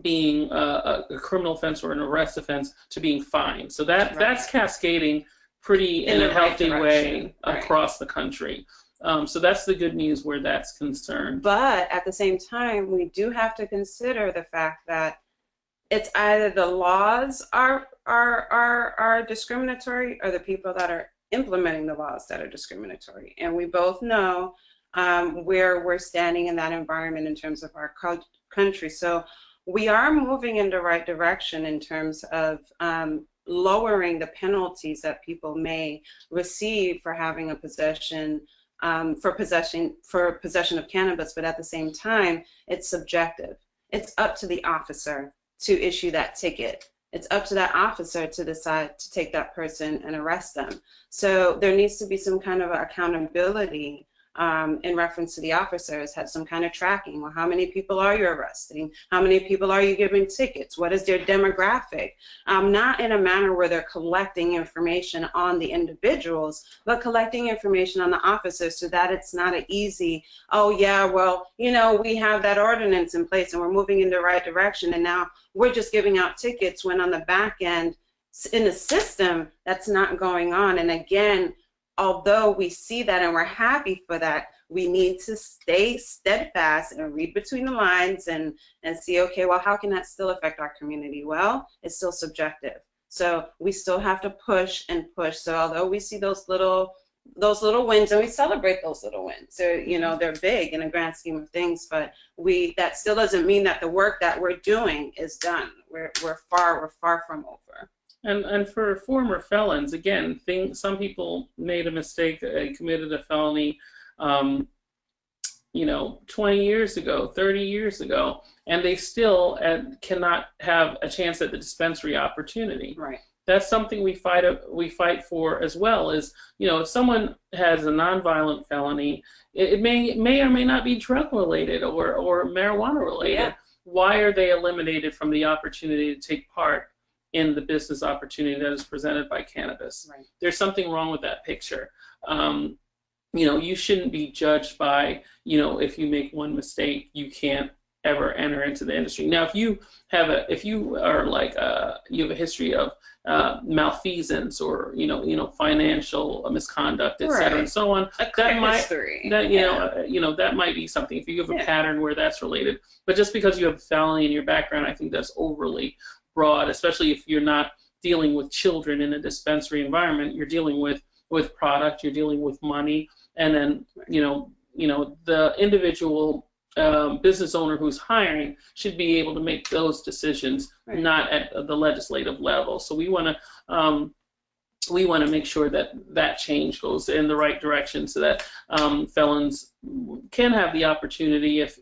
being a criminal offense or an arrest offense to being fined. So that's cascading pretty in a healthy way across the country. So that's the good news where that's concerned. But at the same time, we do have to consider the fact that it's either the laws are discriminatory or the people that are implementing the laws that are discriminatory. And we both know where we're standing in that environment in terms of our country. So we are moving in the right direction in terms of lowering the penalties that people may receive for having a possession. For possession of cannabis, but at the same time, it's subjective. It's up to the officer to issue that ticket. It's up to that officer to decide to take that person and arrest them. So there needs to be some kind of accountability in reference to the officers, have some kind of tracking. Well, how many people are you arresting? How many people are you giving tickets? What is their demographic? Not in a manner where they're collecting information on the individuals, but collecting information on the officers so that it's not an easy, oh yeah, well, we have that ordinance in place and we're moving in the right direction, and now we're just giving out tickets when on the back end in the system that's not going on. And again, although we see that and we're happy for that, we need to stay steadfast and read between the lines and see, okay, well, how can that still affect our community? Well, it's still subjective. So we still have to push and push. So although we see those little wins, and we celebrate those little wins, they're big in the grand scheme of things, but that still doesn't mean that the work that we're doing is done. We're far from over. And for former felons, again, some people made a mistake, committed a felony, 20 years ago, 30 years ago, and they still cannot have a chance at the dispensary opportunity. Right. That's something we fight for as well. Is if someone has a nonviolent felony, it may or may not be drug related or marijuana related. Yeah. Why are they eliminated from the opportunity to take part in the business opportunity that is presented by cannabis? Right. There's something wrong with that picture. You shouldn't be judged by, if you make one mistake, you can't ever enter into the industry. Now, if you have a history of malfeasance or financial misconduct, et cetera, and so on, that might be something. If you have a pattern where that's related, but just because you have a felony in your background, I think that's overly broad, especially if you're not dealing with children in a dispensary environment. You're dealing with product, you're dealing with money, and then the individual business owner who's hiring should be able to make those decisions, not at the legislative level. So we want to we want to make sure that that change goes in the right direction so that felons can have the opportunity, if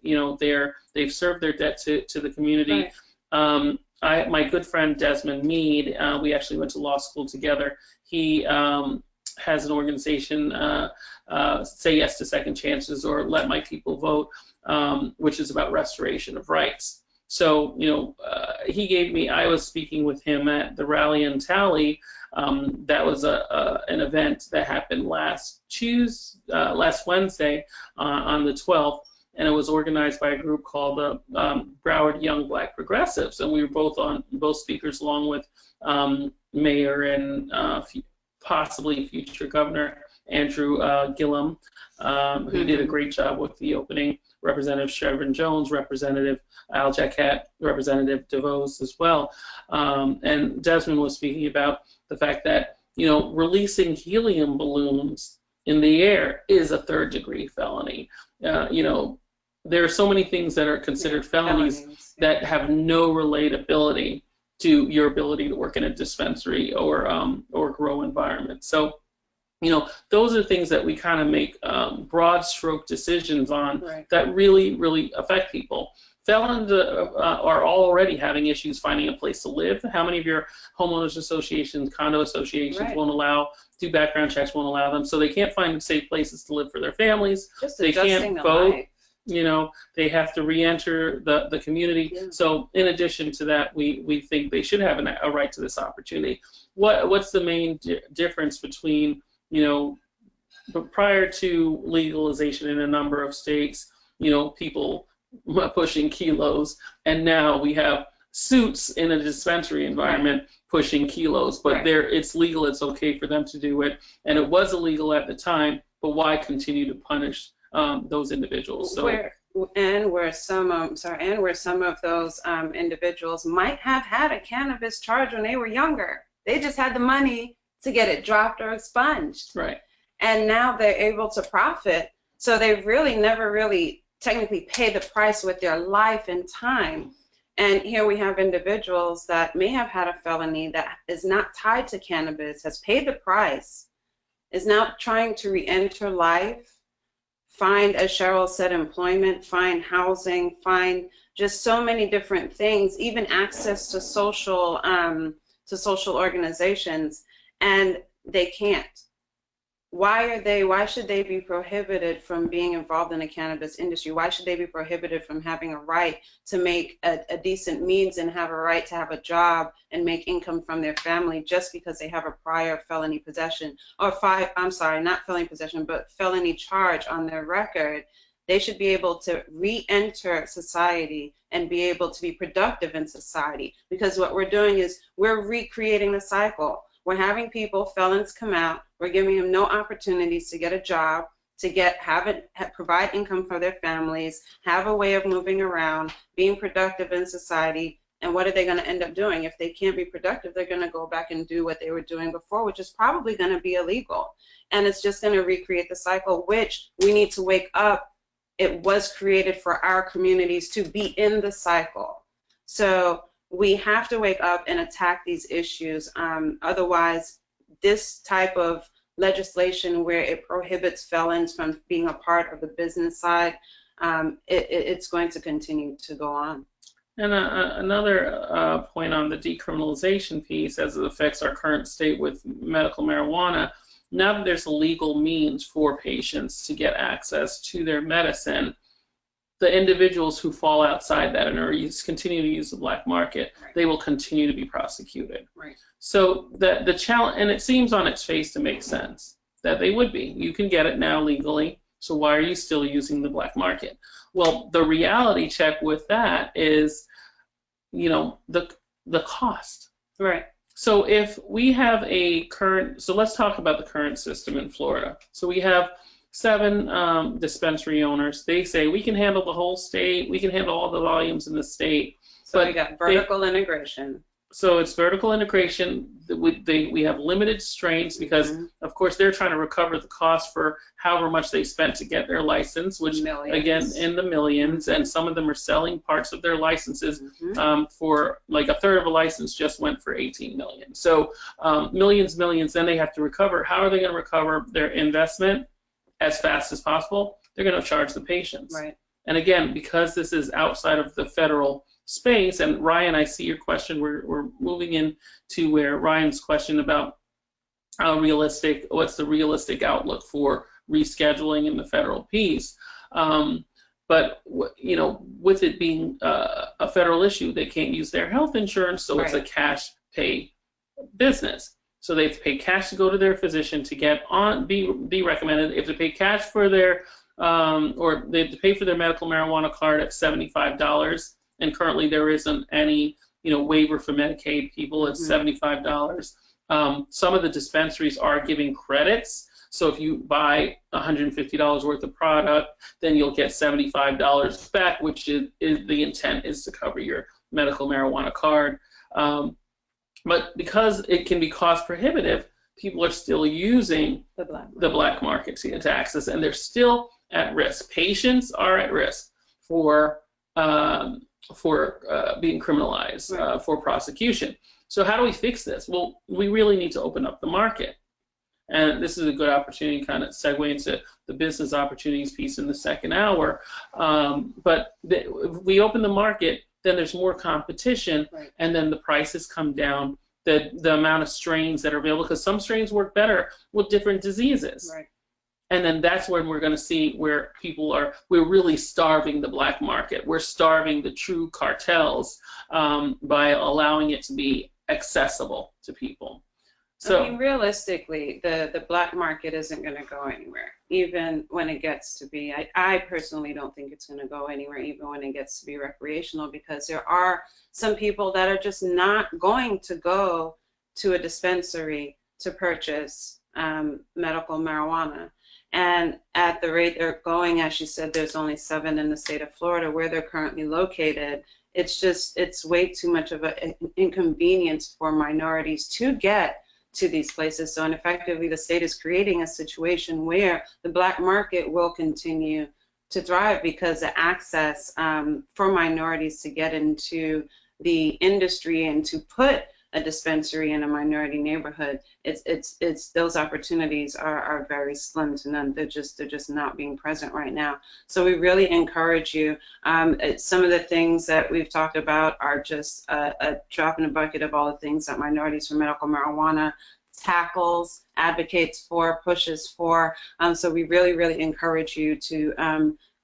they've served their debt to the community. Right. My good friend Desmond Meade, we actually went to law school together. He has an organization, Say Yes to Second Chances, or Let My People Vote, which is about restoration of rights. So, he gave me, I was speaking with him at the Rally and Tally. That was an event that happened last Wednesday on the 12th, and it was organized by a group called the Broward Young Black Progressives, and we were both speakers, along with Mayor and possibly future Governor Andrew Gillum, who did a great job with the opening, Representative Chevron Jones, Representative Al Jaquette, Representative DeVos as well. And Desmond was speaking about the fact that, releasing helium balloons in the air is a third-degree felony. There are so many things that are considered felonies that have no relatability to your ability to work in a dispensary or grow environment. So, those are things that we kind of make broad stroke decisions on that really, really affect people. Felons are already having issues finding a place to live. How many of your homeowners associations, condo associations won't do background checks, won't allow them, so they can't find safe places to live for their families. They can't vote. They have to re-enter the community. Yeah. So in addition to that, we think they should have a right to this opportunity. What's the main difference between, prior to legalization in a number of states, people pushing kilos, and now we have suits in a dispensary environment pushing kilos, but it's legal, it's okay for them to do it, and it was illegal at the time, but why continue to punish those individuals? So where some of those individuals might have had a cannabis charge when they were younger. They just had the money to get it dropped or expunged. Right. And now they're able to profit, so they really never really technically pay the price with their life and time. And here we have individuals that may have had a felony that is not tied to cannabis, has paid the price, is now trying to re-enter life, find, as Scheril said, employment, find housing, find just so many different things, even access to social organizations, and they can't. Why should they be prohibited from being involved in the cannabis industry? Why should they be prohibited from having a right to make a decent means and have a right to have a job and make income from their family just because they have a prior felony possession, or not felony possession, but felony charge on their record? They should be able to re-enter society and be able to be productive in society, because what we're doing is we're recreating the cycle. We're having felons come out, we're giving them no opportunities to get a job, to provide income for their families, have a way of moving around, being productive in society. And what are they going to end up doing? If they can't be productive, they're going to go back and do what they were doing before, which is probably going to be illegal. And it's just going to recreate the cycle, which we need to wake up. It was created for our communities to be in the cycle. So we have to wake up and attack these issues. Otherwise, this type of legislation where it prohibits felons from being a part of the business side, it's going to continue to go on. And another point on the decriminalization piece, as it affects our current state with medical marijuana, now that there's a legal means for patients to get access to their medicine, the individuals who fall outside that and continue to use the black market, they will continue to be prosecuted. Right. So the challenge, and it seems on its face to make sense that they would be. You can get it now legally, so why are you still using the black market? Well, the reality check with that is, the cost. Right. So if we have so let's talk about the current system in Florida. So we have 7 dispensary owners. They say we can handle the whole state, we can handle all the volumes in the state. So we got vertical integration. So it's vertical integration. We have limited strains because, of course, they're trying to recover the cost for however much they spent to get their license, which, again, in the millions, and some of them are selling parts of their licenses for, like, a third of a license just went for 18 million. So millions, then they have to recover. How are they going to recover their investment as fast as possible? They're going to charge the patients. Right. And again, because this is outside of the federal space, and Ryan, I see your question. We're moving into where Ryan's question about what's the realistic outlook for rescheduling in the federal piece. But with it being a federal issue, they can't use their health insurance, so it's a cash pay business. So they have to pay cash to go to their physician to get on, be recommended. They have to pay cash for their or they have to pay for their medical marijuana card at $75. And currently there isn't any, waiver for Medicaid people. It's $75. Some of the dispensaries are giving credits. So if you buy $150 worth of product, then you'll get $75 back, which is the intent is to cover your medical marijuana card. But because it can be cost prohibitive, people are still using the black market to access, and they're still at risk. Patients are at risk for being criminalized, for prosecution. So how do we fix this? Well, we really need to open up the market. And this is a good opportunity to kind of segue into the business opportunities piece in the second hour. But if we open the market, then there's more competition, and then the prices come down, the amount of strains that are available, because some strains work better with different diseases. Right. And then that's when we're going to see where we're really starving the black market. We're starving the true cartels by allowing it to be accessible to people. So, I mean, realistically, the black market isn't going to go anywhere, even when it gets to be. I personally don't think it's going to go anywhere, even when it gets to be recreational, because there are some people that are just not going to go to a dispensary to purchase medical marijuana. And at the rate they're going, as she said, there's only 7 in the state of Florida where they're currently located. It's way too much of an inconvenience for minorities to get to these places. So, and effectively, the state is creating a situation where the black market will continue to thrive because the access for minorities to get into the industry and to put a dispensary in a minority neighborhood, it's those opportunities are very slim to none. They're just not being present right now. So we really encourage you. Some of the things that we've talked about are just a drop in the bucket of all the things that Minorities for Medical Marijuana tackles, advocates for, pushes for. So we really encourage you to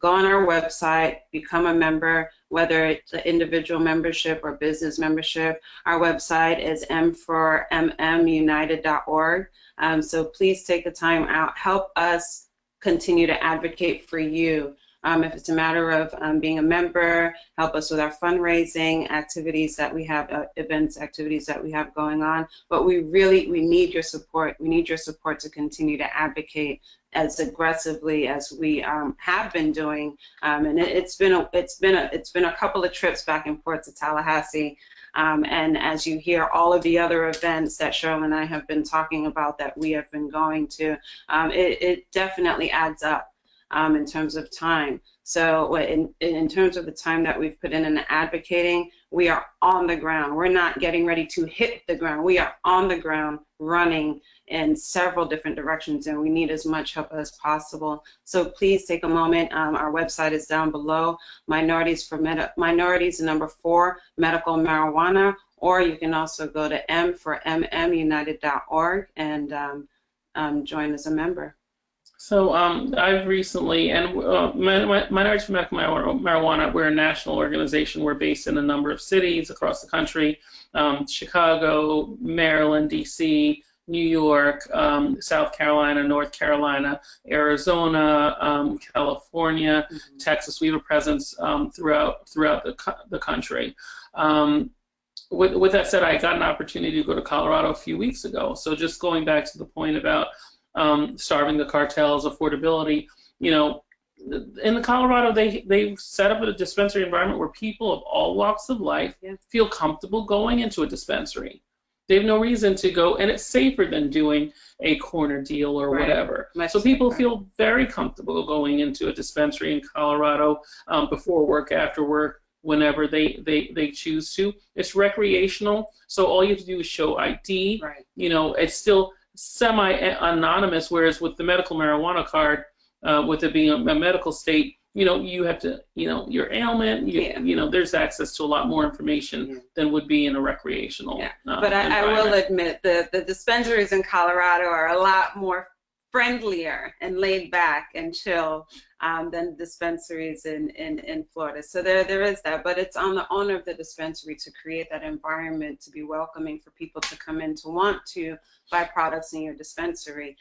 go on our website, become a member, whether it's an individual membership or business membership. Our website is m4mmunited.org. So please take the time out. Help us continue to advocate for you. If it's a matter of being a member, help us with our fundraising activities that we have, events, activities that we have going on. But we need your support. We need your support to continue to advocate as aggressively as we have been doing. And it's been a couple of trips back and forth to Tallahassee. And as you hear all of the other events that Scheril and I have been talking about that we have been going to, it definitely adds up. In terms of time. So in terms of the time that we've put in advocating, we are on the ground. We're not getting ready to hit the ground. We are on the ground running in several different directions, and we need as much help as possible. So please take a moment. Our website is down below, Minorities, number 4, Medical Marijuana, or you can also go to m4mmunited.org and join as a member. So I've recently, and Minorities for Medical Marijuana, we're a national organization. We're based in a number of cities across the country, Chicago, Maryland, D.C., New York, South Carolina, North Carolina, Arizona, California, Texas. We have a presence throughout the country. With that said, I got an opportunity to go to Colorado a few weeks ago. So just going back to the point about starving the cartels, affordability, in Colorado, they've set up a dispensary environment where people of all walks of life feel comfortable going into a dispensary. They have no reason to go, and it's safer than doing a corner deal or whatever. So people feel very comfortable going into a dispensary in Colorado before work, after work, whenever they choose to. It's recreational, so all you have to do is show ID. You know, it's still semi-anonymous, whereas with the medical marijuana card, with it being a medical state, you know, you have to, you know, your ailment, you know, there's access to a lot more information than would be in a recreational But I will admit the dispensaries in Colorado are a lot more friendlier and laid back and chill than dispensaries in Florida. So there is that, but it's on the owner of the dispensary to create that environment to be welcoming for people to come in to want to buy products in your dispensary,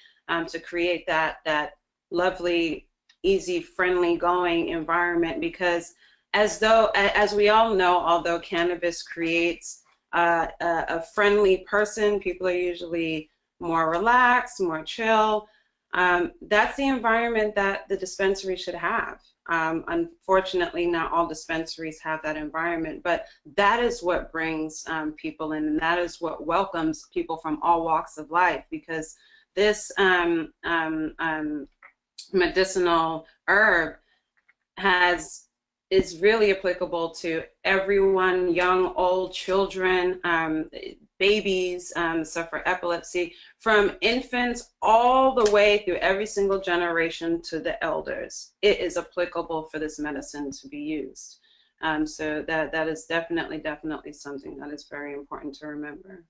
to create that lovely, easy, friendly going environment, because as we all know, although cannabis creates a friendly person, people are usually more relaxed, more chill. That's the environment that the dispensary should have. Unfortunately, not all dispensaries have that environment, but that is what brings people in, and that is what welcomes people from all walks of life, because this medicinal herb is really applicable to everyone, young, old, children, babies suffer epilepsy, from infants all the way through every single generation to the elders. It is applicable for this medicine to be used. So that is definitely something that is very important to remember.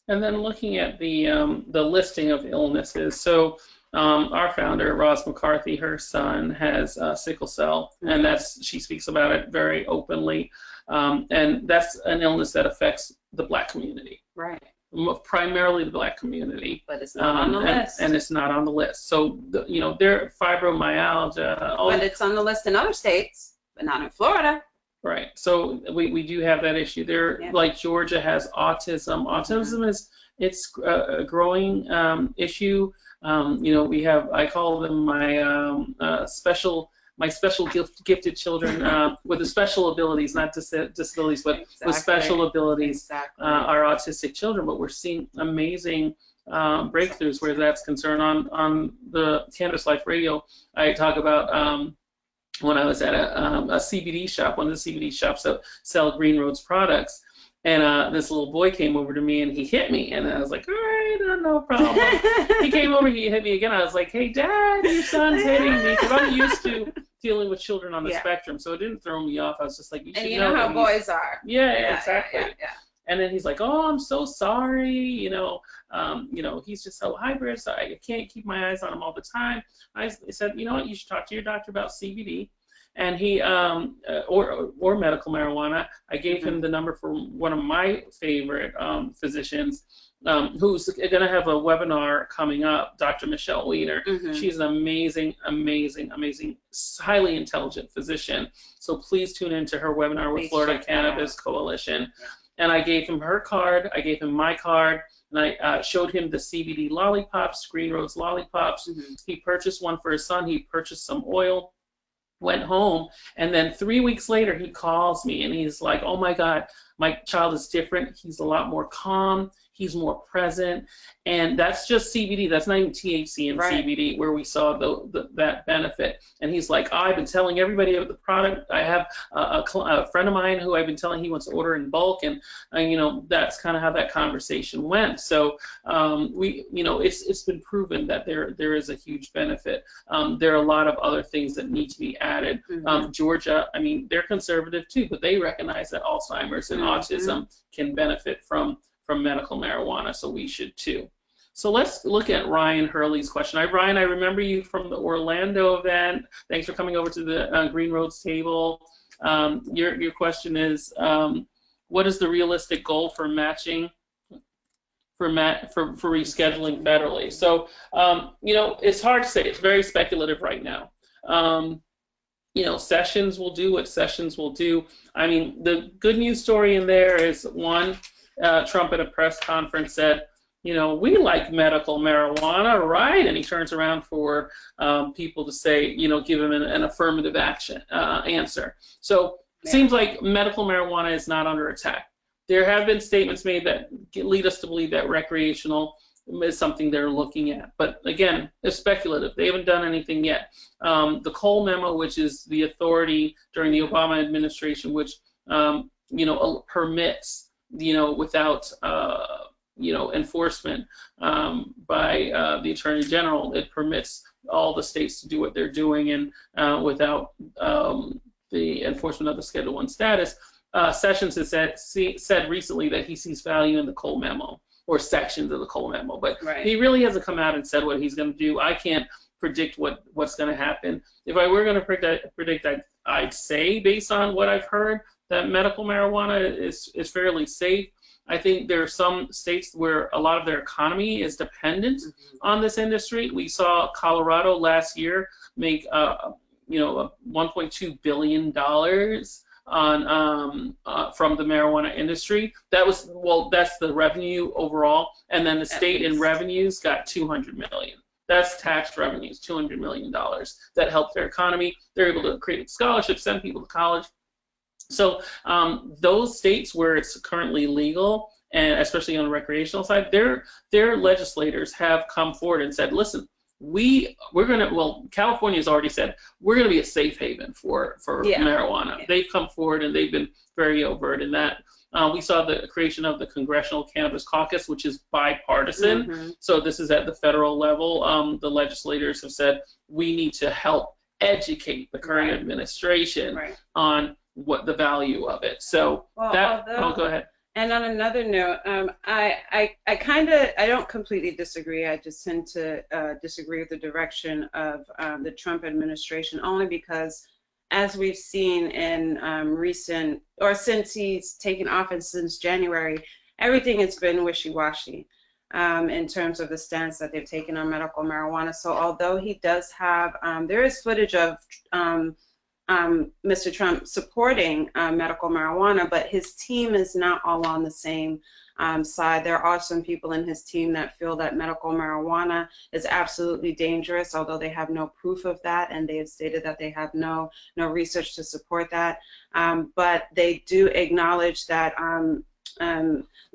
And then looking at the listing of illnesses, so our founder, Roz McCarthy, her son has sickle cell, and she speaks about it very openly, and that's an illness that affects the Black community. Right. Primarily the Black community. But it's not on the list. And it's not on the list. So, you know, there fibromyalgia. But it's on the list in other states, but not in Florida. Right. So we do have that issue. There, like Georgia has autism. Autism it's a growing issue. You know, I call them my special gifted children with the special abilities, not disabilities, but with special abilities are autistic children. But we're seeing amazing breakthroughs where that's concerned. On the Cannabis Life Radio, I talk about when I was at a CBD shop, one of the CBD shops that sell Green Roads products. And this little boy came over to me and he hit me. And I was like, all right, no problem. He came over, he hit me again. I was like, hey, Dad, your son's hitting me. Because I'm used to dealing with children on the spectrum. So it didn't throw me off. I was just like, you should know how boys are. Yeah, exactly. And then he's like, oh, I'm so sorry. You know, he's just so hybrid. So I can't keep my eyes on him all the time. I said, you know what, you should talk to your doctor about CBD. And he, or medical marijuana. I gave him the number for one of my favorite physicians, who's going to have a webinar coming up, Dr. Michelle Weiner. She's an amazing, highly intelligent physician. So please tune into her webinar with Florida Cannabis Coalition. And I gave him her card. I gave him my card. And I showed him the CBD lollipops, Green Roads lollipops. He purchased one for his son. He purchased some oil. Went home, and then 3 weeks later he calls me and he's like, oh my God, my child is different. He's a lot more calm. He's more present. And that's just CBD. That's not even THC and CBD where we saw that benefit. And he's like, oh, I've been telling everybody about the product. I have a friend of mine who I've been telling he wants to order in bulk. And you know, that's kind of how that conversation went. So it's been proven that there is a huge benefit. There are a lot of other things that need to be added. Georgia, I mean, they're conservative too, but they recognize that Alzheimer's and autism can benefit from medical marijuana, so we should too. So let's look at Ryan Hurley's question. Ryan, I remember you from the Orlando event. Thanks for coming over to the Green Roads table. Your question is, what is the realistic goal for matching, for rescheduling federally? So, it's hard to say. It's very speculative right now. Sessions will do what sessions will do. I mean, the good news story in there is, one, Trump at a press conference said, we like medical marijuana, right? And he turns around for people to say, give him an affirmative action answer. So it seems like medical marijuana is not under attack. There have been statements made that lead us to believe that recreational is something they're looking at. But again, it's speculative. They haven't done anything yet. The Cole memo, which is the authority during the Obama administration, which permits, without enforcement by the Attorney General, it permits all the states to do what they're doing, and without the enforcement of the Schedule I status. Sessions has said recently that he sees value in the Cole memo, or sections of the Cole memo, but he really hasn't come out and said what he's going to do. I can't predict what's going to happen. If I were going to predict, I'd say, based on what I've heard, that medical marijuana is fairly safe. I think there are some states where a lot of their economy is dependent on this industry. We saw Colorado last year make $1.2 billion on from the marijuana industry. That's the revenue overall, and then the state in revenues got $200 million. That's tax revenues, $200 million that helped their economy. They're able to create scholarships, send people to college. So those states where it's currently legal, and especially on the recreational side, their legislators have come forward and said, listen, California has already said we're going to be a safe haven for marijuana. Yeah. They've come forward and they've been very overt in that. We saw the creation of the Congressional Cannabis Caucus, which is bipartisan. So this is at the federal level. The legislators have said we need to help educate the current administration on what the value of it. So go ahead. And on another note, I don't completely disagree. I just tend to disagree with the direction of the Trump administration, only because, as we've seen in since he's taken office since January, everything has been wishy-washy in terms of the stance that they've taken on medical marijuana. So although he does have, there is footage of Mr. Trump supporting medical marijuana, but his team is not all on the same side. There are some people in his team that feel that medical marijuana is absolutely dangerous, although they have no proof of that, and they have stated that they have no research to support that. But they do acknowledge that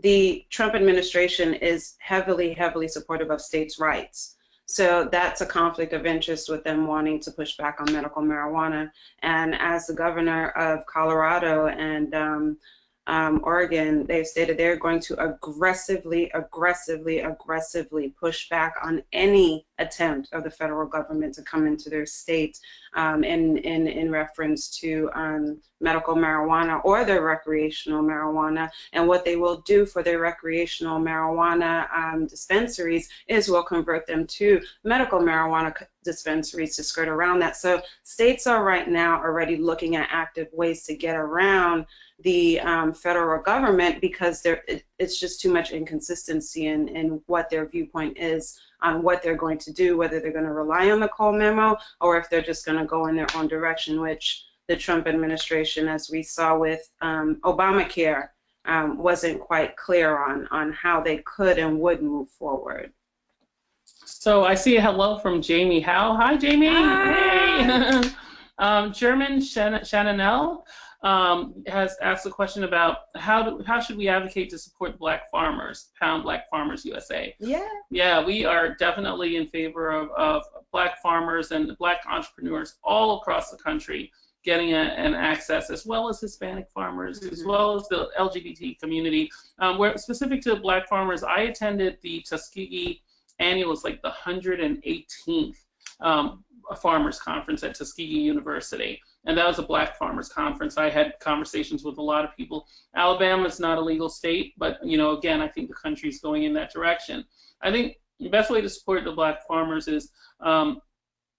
the Trump administration is heavily supportive of states' rights. So that's a conflict of interest with them wanting to push back on medical marijuana. And as the governor of Colorado and Oregon, they've stated they're going to aggressively push back on any attempt of the federal government to come into their state in reference to medical marijuana or their recreational marijuana. And what they will do for their recreational marijuana dispensaries is will convert them to medical marijuana dispensaries to skirt around that. So states are right now already looking at active ways to get around the federal government, because it's just too much inconsistency in what their viewpoint is on what they're going to do, whether they're going to rely on the Cole memo or if they're just going to go in their own direction, which the Trump administration, as we saw with Obamacare, wasn't quite clear on how they could and would move forward. So I see a hello from Jamie Howe. Hi, Jamie. Hi. Hey. German Shannonell has asked a question about how should we advocate to support Black farmers, Pound Black Farmers USA. Yeah, we are definitely in favor of Black farmers and Black entrepreneurs all across the country getting an access, as well as Hispanic farmers, as well as the LGBT community. Where specific to Black farmers, I attended the Tuskegee annual, it's like the 118th farmers conference at Tuskegee University. And that was a Black farmers conference. I had conversations with a lot of people. Alabama's not a legal state, but again, I think the country's going in that direction. I think the best way to support the Black farmers is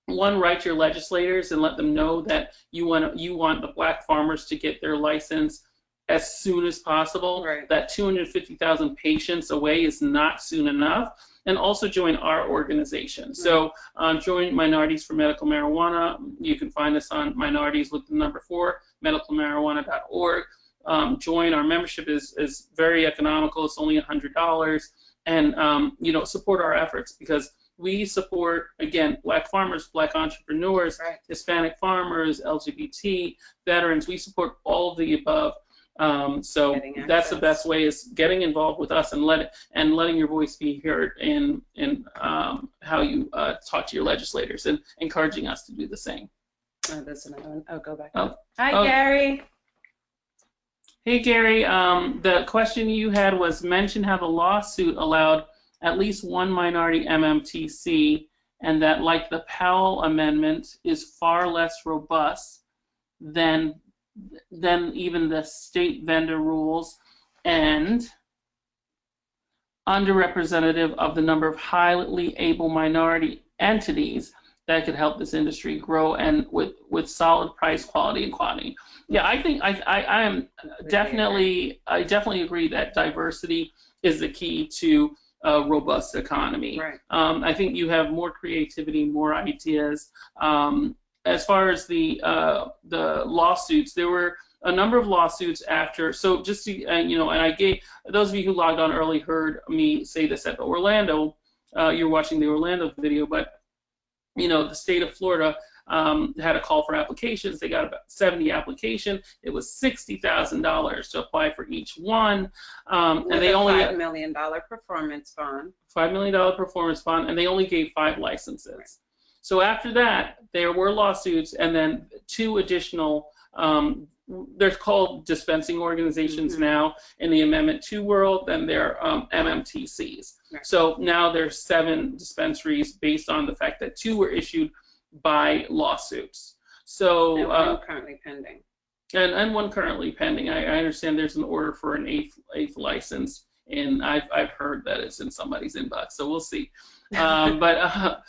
one, write your legislators and let them know that you want the Black farmers to get their license as soon as possible. Right. That 250,000 patients away is not soon enough. And also join our organization. Right. So join Minorities for Medical Marijuana. You can find us on Minorities with the number 4, medicalmarijuana.org. Join. Our membership is very economical. It's only $100. and support our efforts, because we support, again, Black farmers, Black entrepreneurs, Right. Hispanic farmers, LGBT, veterans. We support all of the above. So that's the best way, is getting involved with us and letting your voice be heard in how you talk to your legislators, and encouraging us to do the same. Oh, there's another one. Oh, go back. Oh. Hi, Oh. Gary. Hey, Gary. The question you had was, mention how the lawsuit allowed at least one minority MMTC, and that, like the Powell Amendment, is far less robust than even the state vendor rules, and underrepresentative of the number of highly able minority entities that could help this industry grow, and with solid price, quality, and quantity. Yeah, I think I definitely agree that diversity is the key to a robust economy. Right. I think you have more creativity, more ideas. As far as the lawsuits, there were a number of lawsuits after. So just to and I gave those of you who logged on early heard me say this at the Orlando. You're watching the Orlando video, but the state of Florida had a call for applications. They got about 70 applications. It was $60,000 to apply for each one, and they only $5 million performance bond. $5 million performance bond, and they only gave 5 licenses. Right. So after that, there were lawsuits, and then 2 additional. They're called dispensing organizations now in the Amendment 2 world, and they're MMTCs. Right. So now there's 7 dispensaries based on the fact that 2 were issued by lawsuits. So and one currently pending. And one currently pending. I understand there's an order for an eighth license, and I've heard that it's in somebody's inbox. So we'll see. But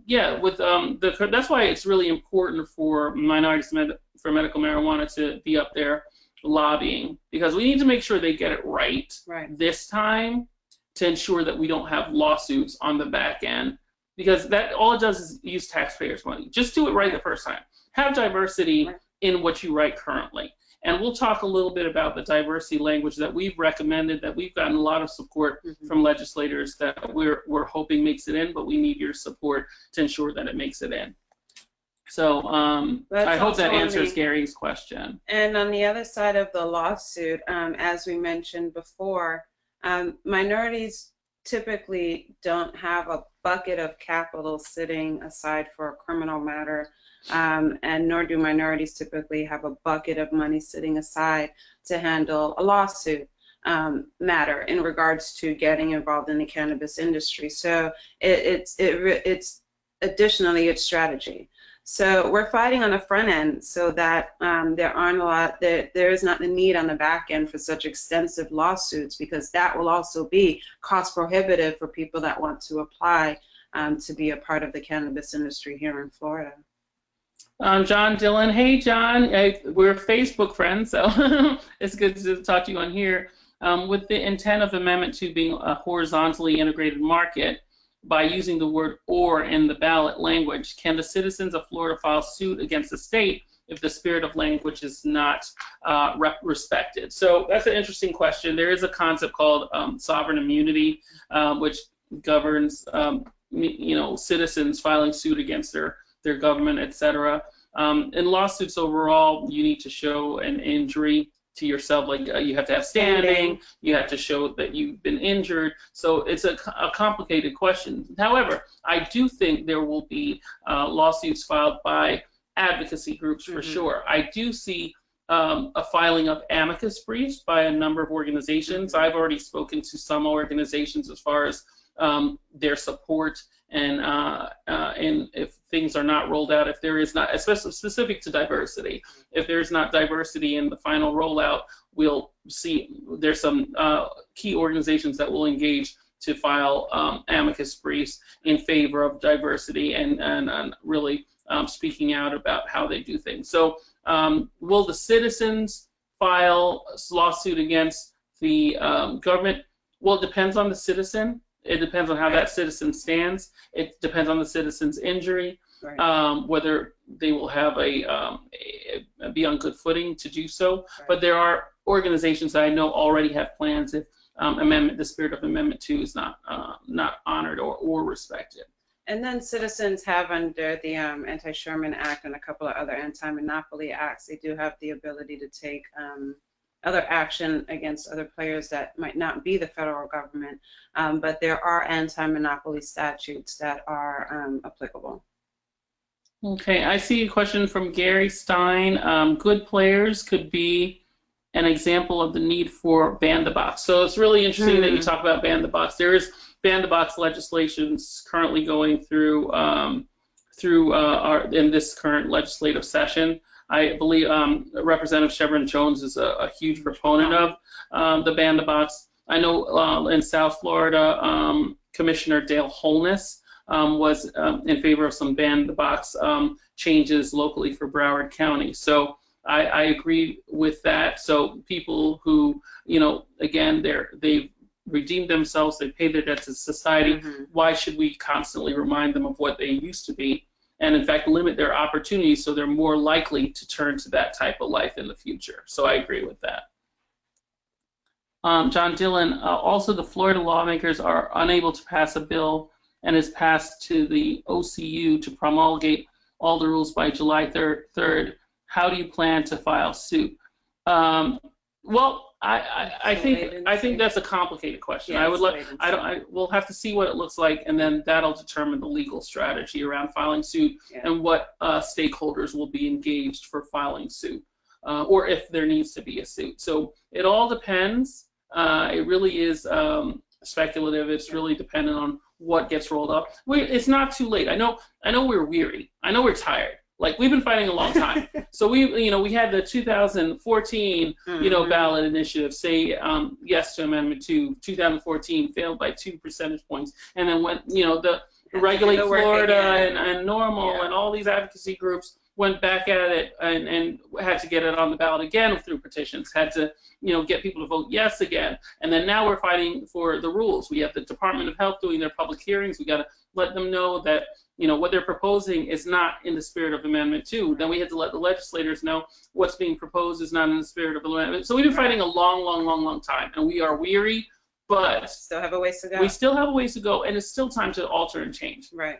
yeah, with that's why it's really important for minorities for medical marijuana to be up there lobbying, because we need to make sure they get it right this time, to ensure that we don't have lawsuits on the back end, because that all it does is use taxpayers' money. Just do it right the first time. Have diversity in what you write currently. And we'll talk a little bit about the diversity language that we've recommended, that we've gotten a lot of support from legislators, that we're hoping makes it in, but we need your support to ensure that it makes it in. So I hope that answers Gary's question. And on the other side of the lawsuit, as we mentioned before, minorities typically don't have a bucket of capital sitting aside for a criminal matter, and nor do minorities typically have a bucket of money sitting aside to handle a lawsuit matter in regards to getting involved in the cannabis industry. So it's additionally it's strategy. So we're fighting on the front end so that there is not the need on the back end for such extensive lawsuits, because that will also be cost prohibitive for people that want to apply to be a part of the cannabis industry here in Florida. John Dillon. Hey, John. We're Facebook friends, so it's good to talk to you on here. With the intent of Amendment 2 being a horizontally integrated market, by using the word "or" in the ballot language, can the citizens of Florida file suit against the state if the spirit of language is not respected? So that's an interesting question. There is a concept called sovereign immunity, which governs citizens filing suit against their government, etc. In lawsuits overall, you need to show an injury to yourself, like you have to have standing, you have to show that you've been injured. So it's a complicated question. However, I do think there will be lawsuits filed by advocacy groups for sure. I do see a filing of amicus briefs by a number of organizations. I've already spoken to some organizations as far as their support, and if things are not rolled out, if there is not, especially specific to diversity, if there's not diversity in the final rollout, we'll see there's some key organizations that will engage to file amicus briefs in favor of diversity and really speaking out about how they do things. So will the citizens file a lawsuit against the government? Well, it depends on the citizen. It depends on how that citizen stands. It depends on the citizen's injury, whether they will have be on good footing to do so. But there are organizations that I know already have plans. If amendment, the spirit of Amendment 2 is not honored or respected. And then citizens have, under the Anti-Sherman Act and a couple of other anti-monopoly acts, they do have the ability to take other action against other players that might not be the federal government, but there are anti-monopoly statutes that are applicable. Okay, I see a question from Gary Stein. Good players could be an example of the need for ban the box. So it's really interesting that you talk about ban the box. There is ban the box legislation currently going through in this current legislative session. I believe Representative Chevron Jones is a huge proponent of the ban the box. I know in South Florida, Commissioner Dale Holness was in favor of some ban the box changes locally for Broward County. So I agree with that. So people who, again, they've redeemed themselves, they paid their debts to society. Why should we constantly remind them of what they used to be, and in fact limit their opportunities so they're more likely to turn to that type of life in the future? So I agree with that. John Dillon, also the Florida lawmakers are unable to pass a bill and is passed to the OCU to promulgate all the rules by July 3rd. How do you plan to file suit? Well, I think that's a complicated question. Yeah, we'll have to see what it looks like, and then that'll determine the legal strategy around filing suit and what stakeholders will be engaged for filing suit, or if there needs to be a suit. So it all depends. It really is speculative. It's really dependent on what gets rolled up. It's not too late. I know we're weary. I know we're tired. Like, we've been fighting a long time. So we had the 2014, ballot initiative say yes to Amendment 2. 2014 failed by 2 percentage points, and then went, the Regulate Florida and NORML and all these advocacy groups went back at it and had to get it on the ballot again through petitions, had to, get people to vote yes again. And then now we're fighting for the rules. We have the Department of Health doing their public hearings. We got to let them know that, what they're proposing is not in the spirit of Amendment 2. Then we had to let the legislators know what's being proposed is not in the spirit of Amendment. So we've been fighting a long time, and we are weary, but still have a ways to go. We still have a ways to go, and it's still time to alter and change. Right.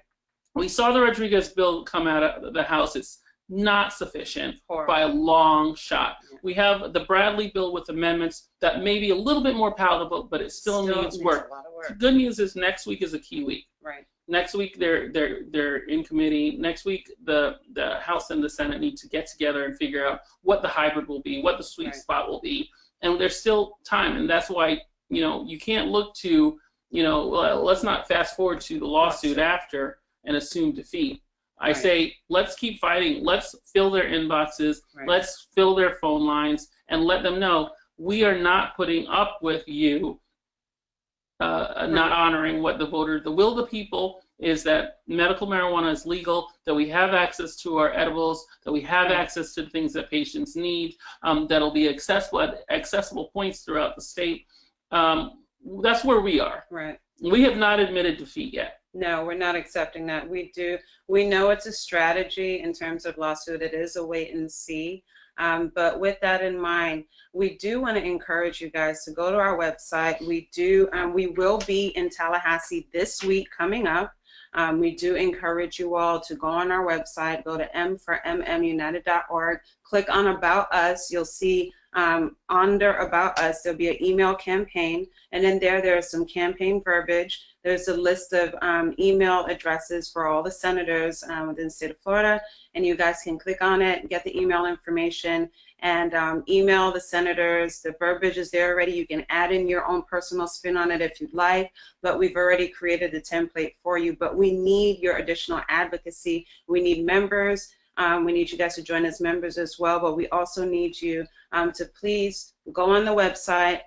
We saw the Rodriguez bill come out of the House. It's not sufficient by a long shot. Yeah. We have the Bradley bill with amendments that may be a little bit more palatable, but it still needs work. A lot of work. The good news is next week is a key week. Right. Next week they're in committee. Next week the House and the Senate need to get together and figure out what the hybrid will be, what the sweet spot will be, and there's still time. And that's why you can't look to let's not fast forward to the lawsuit after and assume defeat. I say, let's keep fighting. Let's fill their inboxes. Let's fill their phone lines and let them know we are not putting up with you not honoring what the will of the people is, that medical marijuana is legal, that we have access to our edibles, that we have access to things that patients need, that'll be accessible at accessible points throughout the state. That's where we are. Right. We have not admitted defeat yet. No, we're not accepting that. We know it's a strategy in terms of lawsuit. It is a wait and see. But with that in mind, we do want to encourage you guys to go to our website. We will be in Tallahassee this week coming up. We do encourage you all to go on our website, go to m4mmunited.org, click on About Us. You'll see under About Us, there'll be an email campaign, and then there's some campaign verbiage. There's a list of email addresses for all the senators within the state of Florida, and you guys can click on it, get the email information, and email the senators. The verbiage is there already. You can add in your own personal spin on it if you'd like, but we've already created a template for you. But we need your additional advocacy. We need members. We need you guys to join as members as well, but we also need you to please go on the website,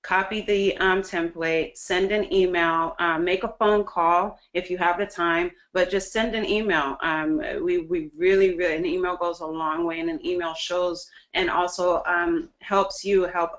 copy the template, send an email, make a phone call if you have the time, but just send an email. We really, an email goes a long way, and an email shows and also help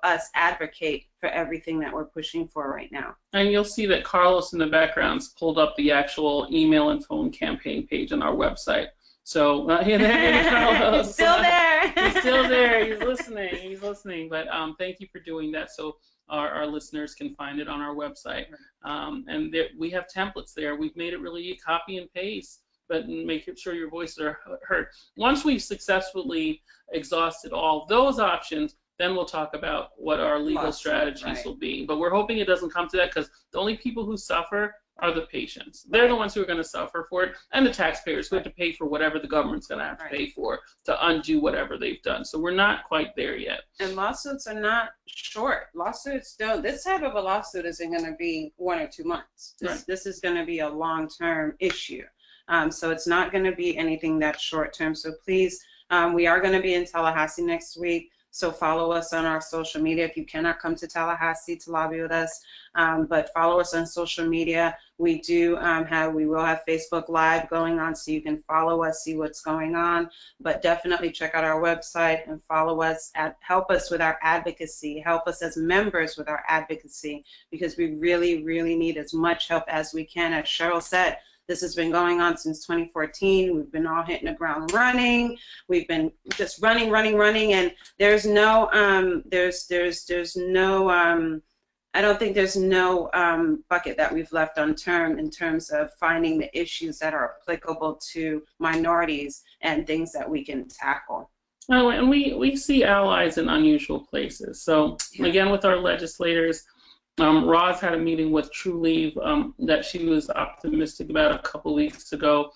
us advocate for everything that we're pushing for right now. And you'll see that Carlos in the background's pulled up the actual email and phone campaign page on our website. So there's Carlos. He's still there. He's still there. He's listening. But thank you for doing that. So our listeners can find it on our website. And there, we have templates there. We've made it really copy and paste, but make sure your voices are heard. Once we've successfully exhausted all those options, then we'll talk about what our legal strategies will be. But we're hoping it doesn't come to that, because the only people who suffer are the patients. They're the ones who are going to suffer for it, and the taxpayers who have to pay for whatever the government's going to have to pay for to undo whatever they've done. So we're not quite there yet. And lawsuits are not short. Lawsuits don't, this type of a lawsuit isn't going to be 1 or 2 months. This is going to be a long-term issue. So it's not going to be anything that's short-term. So please, we are going to be in Tallahassee next week. So follow us on our social media. If you cannot come to Tallahassee to lobby with us, but follow us on social media. We do we will have Facebook Live going on, so you can follow us, see what's going on. But definitely check out our website and follow us. Help us with our advocacy. Help us as members with our advocacy, because we really, really need as much help as we can. As Scheril said, this has been going on since 2014. We've been all hitting the ground running. We've been just running, and there's no, I don't think there's no bucket that we've left unturned in terms of finding the issues that are applicable to minorities and things that we can tackle. Oh, and we see allies in unusual places. So again, with our legislators, Roz had a meeting with True Leave that she was optimistic about a couple weeks ago.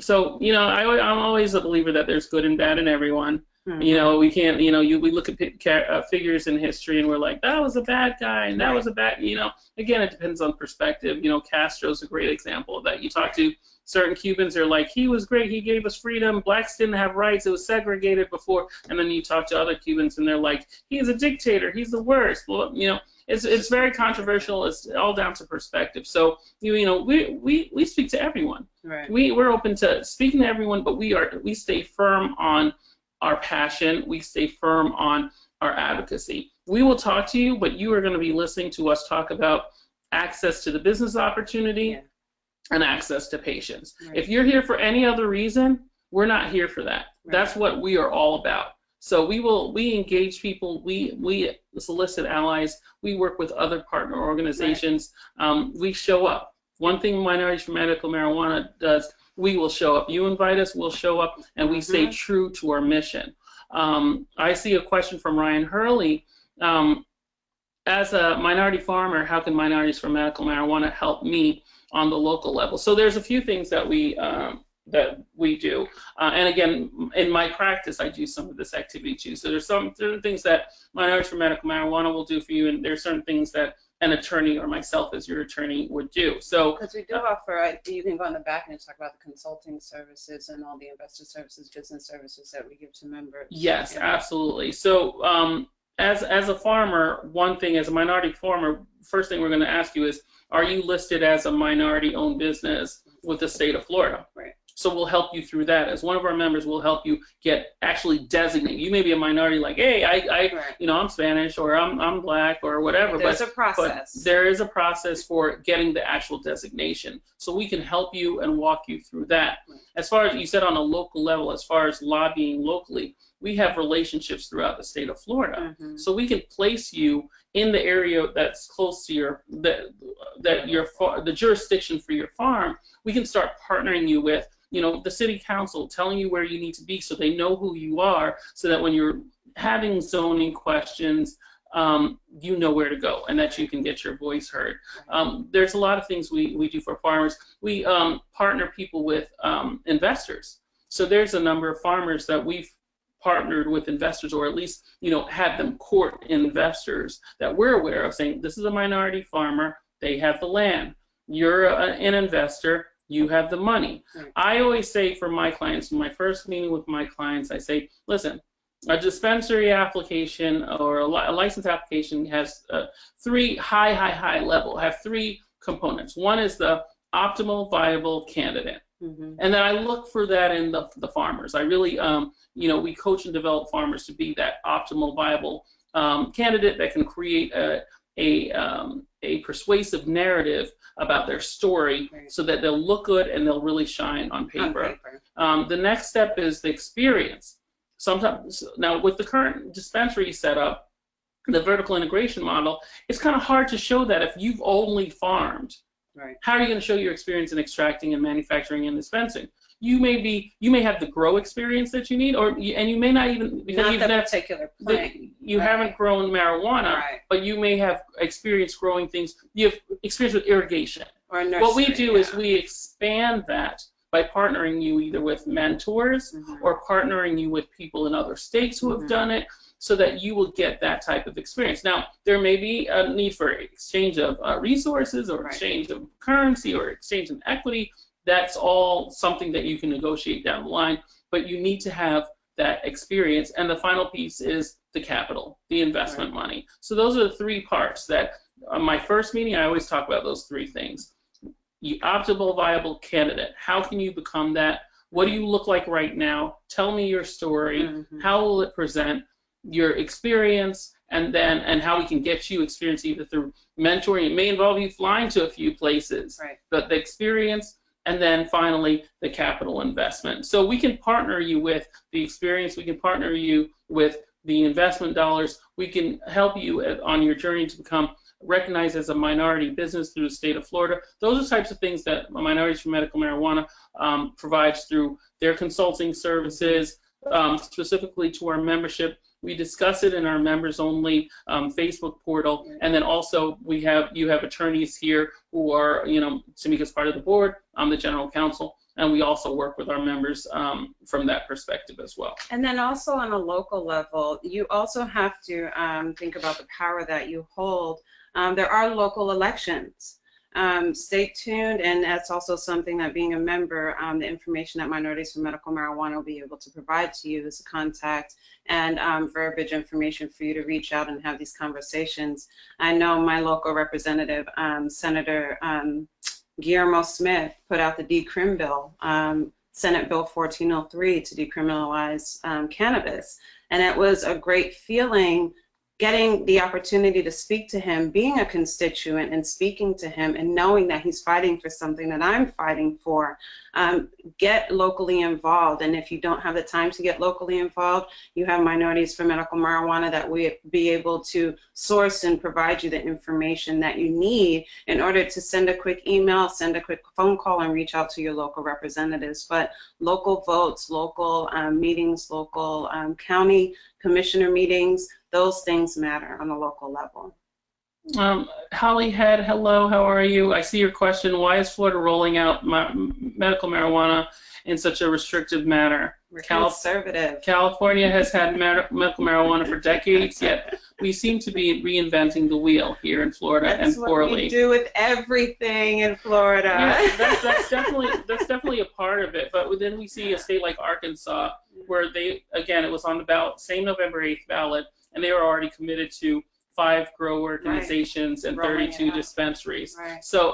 So, you know, I'm always a believer that there's good and bad in everyone. You know, we can't, you know, we look at figures in history and we're like, that was a bad guy and that was a bad, you know, again, it depends on perspective. You know, Castro's a great example of that. You talk to certain Cubans, they're like, he was great, he gave us freedom, blacks didn't have rights, it was segregated before. And then you talk to other Cubans and they're like, he's a dictator, he's the worst. Well, you know, it's very controversial. It's all down to perspective. So you know, we speak to everyone. Right. We're open to speaking to everyone, but we stay firm on our passion. We stay firm on our advocacy. We will talk to you, but you are going to be listening to us talk about access to the business opportunity and access to patients. Right. If you're here for any other reason, we're not here for that. Right. That's what we are all about. So we engage people, we solicit allies, we work with other partner organizations, we show up. One thing Minorities for Medical Marijuana does, we will show up. You invite us, we'll show up, and we stay true to our mission. I see a question from Ryan Hurley. As a minority farmer, how can Minorities for Medical Marijuana help me on the local level? So there's a few things that we do. And again, in my practice, I do some of this activity too. So there's certain things that Minorities for Medical Marijuana will do for you, and there's certain things that an attorney or myself as your attorney would do. So because we do offer, you can go in the back and talk about the consulting services and all the investor services, business services that we give to members. Yes, absolutely. So as a farmer, one thing, as a minority farmer, first thing we're going to ask you is, are you listed as a minority-owned business with the state of Florida? Right. So we'll help you through that. As one of our members, we'll help you get actually designated. You may be a minority, like, hey, you know, I'm Spanish or I'm black or whatever. There's a process. But there is a process for getting the actual designation. So we can help you and walk you through that. Right. As far as you said on a local level, as far as lobbying locally, we have relationships throughout the state of Florida. So we can place you in the area that's close to the jurisdiction for your farm. We can start partnering you with, you know, the city council, telling you where you need to be so they know who you are, so that when you're having zoning questions, you know where to go and that you can get your voice heard. There's a lot of things we do for farmers. We partner people with investors. So there's a number of farmers that we've partnered with investors, or at least, you know, had them court investors that we're aware of, saying, this is a minority farmer, they have the land, you're an investor, you have the money. Right. I always say for my clients, in my first meeting with my clients, I say, listen, a dispensary application or a license application has three high level, have three components. One is the optimal viable candidate. And then I look for that in the farmers. I really, you know, we coach and develop farmers to be that optimal viable candidate that can create a persuasive narrative about their story, so that they'll look good and they'll really shine on paper. The next step is the experience. Sometimes, now with the current dispensary setup, the vertical integration model, it's kind of hard to show that if you've only farmed. Right. How are you going to show your experience in extracting and manufacturing and dispensing? You may have the grow experience that you need, and you may not even, because not that particular plant. You haven't grown marijuana, but you may have experience growing things. You have experience with irrigation. Or nursery, what we do is we expand that by partnering you either with mentors or partnering you with people in other states who have done it, so that you will get that type of experience. Now, there may be a need for exchange of resources, or exchange of currency, or exchange of equity. That's all something that you can negotiate down the line, but you need to have that experience. And the final piece is the capital, the investment money. So those are the three parts that, on my first meeting, I always talk about those three things. The optimal viable candidate. How can you become that? What do you look like right now? Tell me your story. How will it present? Your experience, and how we can get you experience either through mentoring. It may involve you flying to a few places, but the experience, and then finally the capital investment. So we can partner you with the experience, we can partner you with the investment dollars, we can help you on your journey to become recognized as a minority business through the state of Florida. Those are types of things that Minorities for Medical Marijuana provides through their consulting services, specifically to our membership. We discuss it in our members-only Facebook portal, and then also you have attorneys here who are, Tamieka's part of the board. I'm the general counsel, and we also work with our members from that perspective as well. And then also on a local level, you also have to think about the power that you hold. There are local elections. Stay tuned, and that's also something that, being a member, the information that Minorities for Medical Marijuana will be able to provide to you is a contact and verbiage information for you to reach out and have these conversations. I know my local representative, Senator Guillermo Smith, put out the decrim bill, Senate Bill 1403, to decriminalize cannabis, and it was a great feeling getting the opportunity to speak to him, being a constituent and speaking to him, and knowing that he's fighting for something that I'm fighting for. Get locally involved, and if you don't have the time to get locally involved, you have Minorities for Medical Marijuana that will be able to source and provide you the information that you need in order to send a quick email, send a quick phone call, and reach out to your local representatives. But local votes, local meetings, local county commissioner meetings, those things matter on a local level. Hollyhead, hello, how are you? I see your question. Why is Florida rolling out medical marijuana in such a restrictive manner? We're conservative. California has had medical marijuana for decades, yet we seem to be reinventing the wheel here in Florida, and poorly. That's what we do with everything in Florida. Yeah, that's definitely a part of it. But then we see a state like Arkansas, where it was on the ballot, same November 8th ballot, and they were already committed to 5 grow organizations and 32 dispensaries. So,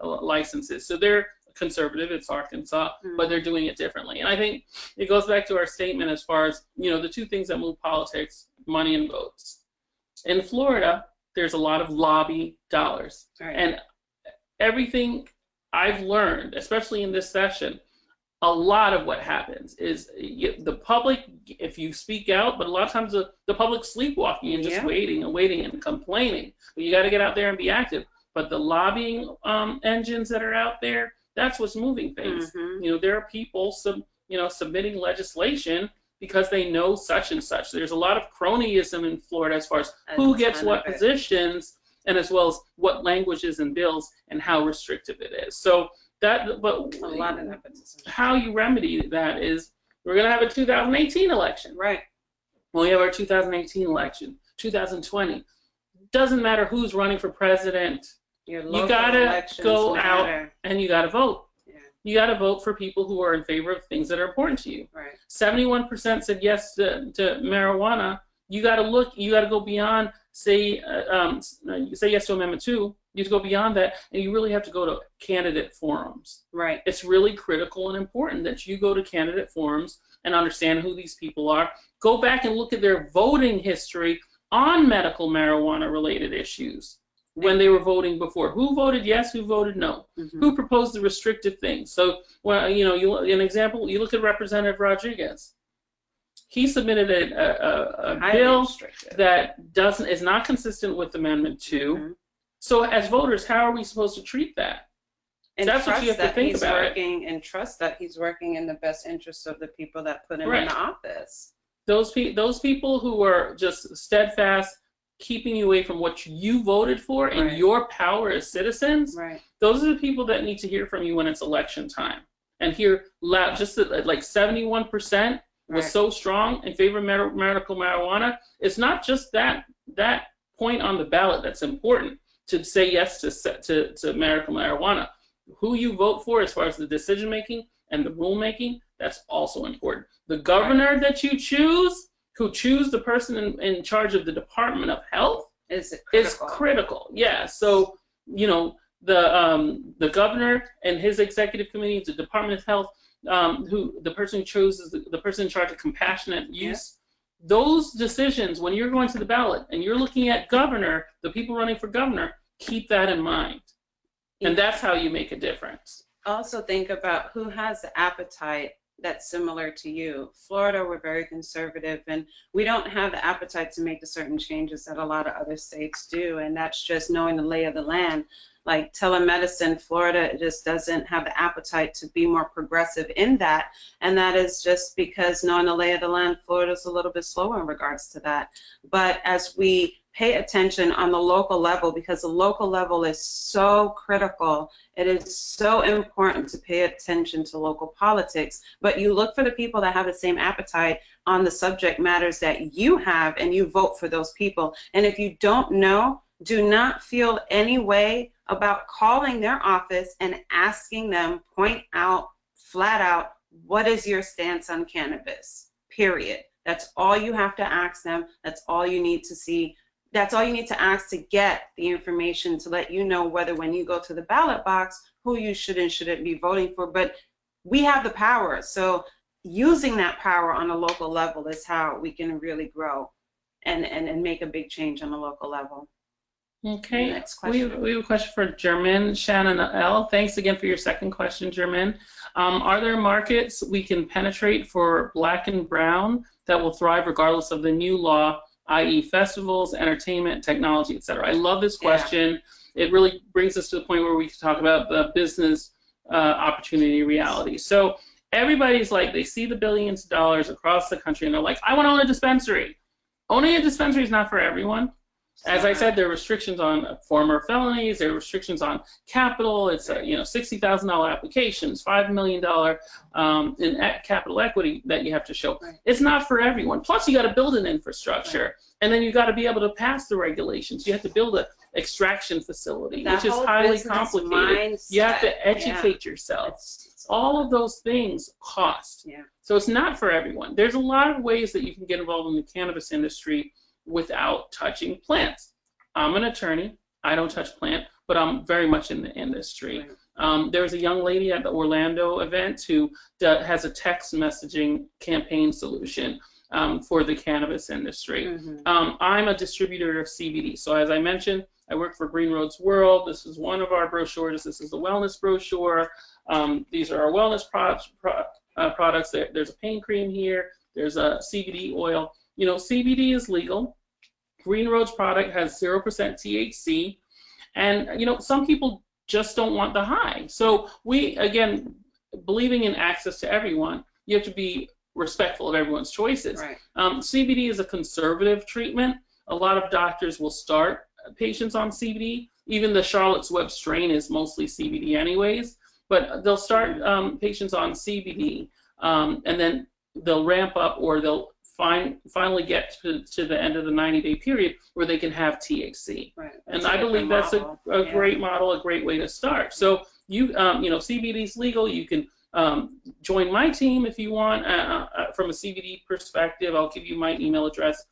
licenses. So they're conservative, it's Arkansas, but they're doing it differently. And I think it goes back to our statement as far as, the two things that move politics, money and votes. In Florida, there's a lot of lobby dollars. And everything I've learned, especially in this session, a lot of what happens is the public, if you speak out, but a lot of times the public's sleepwalking and just waiting and complaining. But you got to get out there and be active. But the lobbying engines that are out there, that's what's moving things. There are people submitting legislation because they know such and such. There's a lot of cronyism in Florida as far as who gets what positions, and as well as what languages and bills and how restrictive it is. So but a lot of nepotism. How you remedy that is, we're going to have a 2018 election. Right. When we have our 2018 election, 2020, doesn't matter who's running for president. You got to go out and you got to vote. Yeah. You got to vote for people who are in favor of things that are important to you. Right. 71% said yes to marijuana. You got to go beyond, say yes to Amendment 2. You have to go beyond that, and you really have to go to candidate forums. Right. It's really critical and important that you go to candidate forums and understand who these people are. Go back and look at their voting history on medical marijuana-related issues when they were voting before. Who voted yes, who voted no? Who proposed the restrictive things? So, an example, you look at Representative Rodriguez. he submitted a Highly bill restrictive. that is not consistent with Amendment 2. Mm-hmm. So as voters, how are we supposed to treat that? And that's what you have to think about. And trust that he's working in the best interest of the people that put him Right. in the office. Those people who are just steadfast, keeping you away from what you voted for and Right. your power as citizens, right. those are the people that need to hear from you when it's election time. And hear loud, just like 71% was Right. so strong in favor of medical marijuana. It's not just that point on the ballot that's important to say yes to medical marijuana. Who you vote for as far as the decision making and the rulemaking, that's also important. The governor Right. that you choose, who choose the person in charge of the Department of Health, is critical. Yeah. So, you know, the governor and his executive committee, the Department of Health, the person who chooses the person in charge of compassionate use, yeah. Those decisions, when you're going to the ballot and you're looking at governor, the people running for governor, keep that in mind. And that's how you make a difference. Also think about who has the appetite that's similar to you. Florida, we're very conservative, and we don't have the appetite to make the certain changes that a lot of other states do, and that's just knowing the lay of the land. Like telemedicine, Florida just doesn't have the appetite to be more progressive in that, and that is just because knowing the lay of the land, Florida's a little bit slower in regards to that. But as we pay attention on the local level, because the local level is so critical. It is so important to pay attention to local politics, but you look for the people that have the same appetite on the subject matters that you have, and you vote for those people. And if you don't know, do not feel any way about calling their office and asking them, point out, flat out, what is your stance on cannabis, period. That's all you have to ask them. That's all you need to see. That's all you need to ask to get the information to let you know whether when you go to the ballot box, who you should and shouldn't be voting for. But we have the power. So using that power on a local level is how we can really grow and make a big change on a local level. Okay. Next question. We have a question for Jermaine Shannon L. Thanks again for your second question, Jermaine. Are there markets we can penetrate for Black and Brown that will thrive regardless of the new law, i.e. festivals, entertainment, technology, etc.? I love this question. Yeah. It really brings us to the point where we can talk about the business opportunity reality. So everybody's like, they see the billions of dollars across the country and they're like, I want to own a dispensary. Owning a dispensary is not for everyone. As I said, there are restrictions on former felonies. There are restrictions on capital. It's $60,000 applications, $5 million in capital equity that you have to show. Right. It's not for everyone. Plus, you got to build an infrastructure, right. And then you got to be able to pass the regulations. You have to build an extraction facility, which is highly complicated. Mindset. You have to educate yourself. All of those things cost. Yeah. So it's not for everyone. There's a lot of ways that you can get involved in the cannabis industry without touching plants. I'm an attorney. I don't touch plant, but I'm very much in the industry. Right. There was a young lady at the Orlando event who has a text messaging campaign solution for the cannabis industry. Mm-hmm. I'm a distributor of CBD. So as I mentioned, I work for Green Roads World. This is one of our brochures. This is the wellness brochure. These are our wellness products. There's a pain cream here. There's a CBD oil. You know, CBD is legal. Green Roads product has 0% THC. And, you know, some people just don't want the high. So we, again, believing in access to everyone, you have to be respectful of everyone's choices. Right. CBD is a conservative treatment. A lot of doctors will start patients on CBD. Even the Charlotte's Web strain is mostly CBD anyways. But they'll start patients on CBD, and then they'll ramp up, or they'll finally get to the end of the 90-day period where they can have THC. Right. And I believe that's a great model, a great way to start. So you know, CBD is legal. You can join my team if you want from a CBD perspective. I'll give you my email address.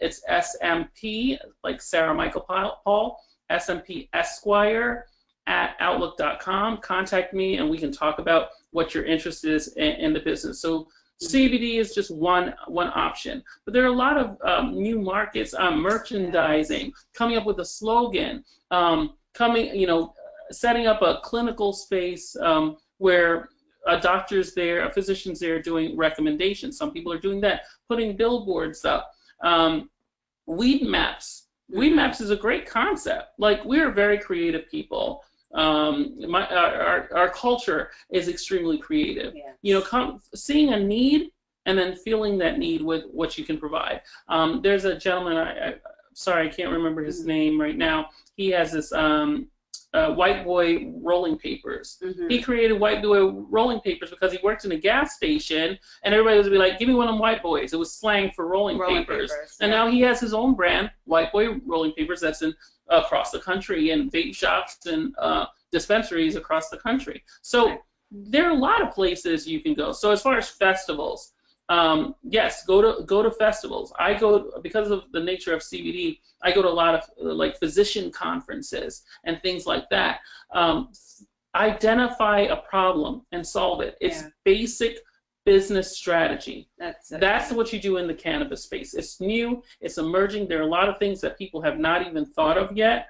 It's SMP, like Sarah Michael Paul, SMP Esquire @outlook.com. Contact me and we can talk about what your interest is in the business. So CBD is just one option, but there are a lot of new markets, merchandising, coming up with a slogan, setting up a clinical space where a doctor's there, a physician's there doing recommendations. Some people are doing that, putting billboards up. Weed maps. Weed maps is a great concept. Like, we're very creative people. Our culture is extremely creative. Yes. You know, seeing a need and then filling that need with what you can provide. There's a gentleman, sorry, I can't remember his name right now. He has this white boy rolling papers. He created white boy rolling papers because he worked in a gas station, and everybody would be like, give me one of them white boys. It was slang for rolling papers. And now he has his own brand, White Boy Rolling Papers, that's in across the country, and vape shops and dispensaries across the country. So there are a lot of places you can go. So as far as festivals, yes, go to festivals. I go, because of the nature of CBD, I go to a lot of like physician conferences and things like that. Identify a problem and solve it. It's basic business strategy. That's what you do in the cannabis space. It's new, it's emerging. There are a lot of things that people have not even thought of yet.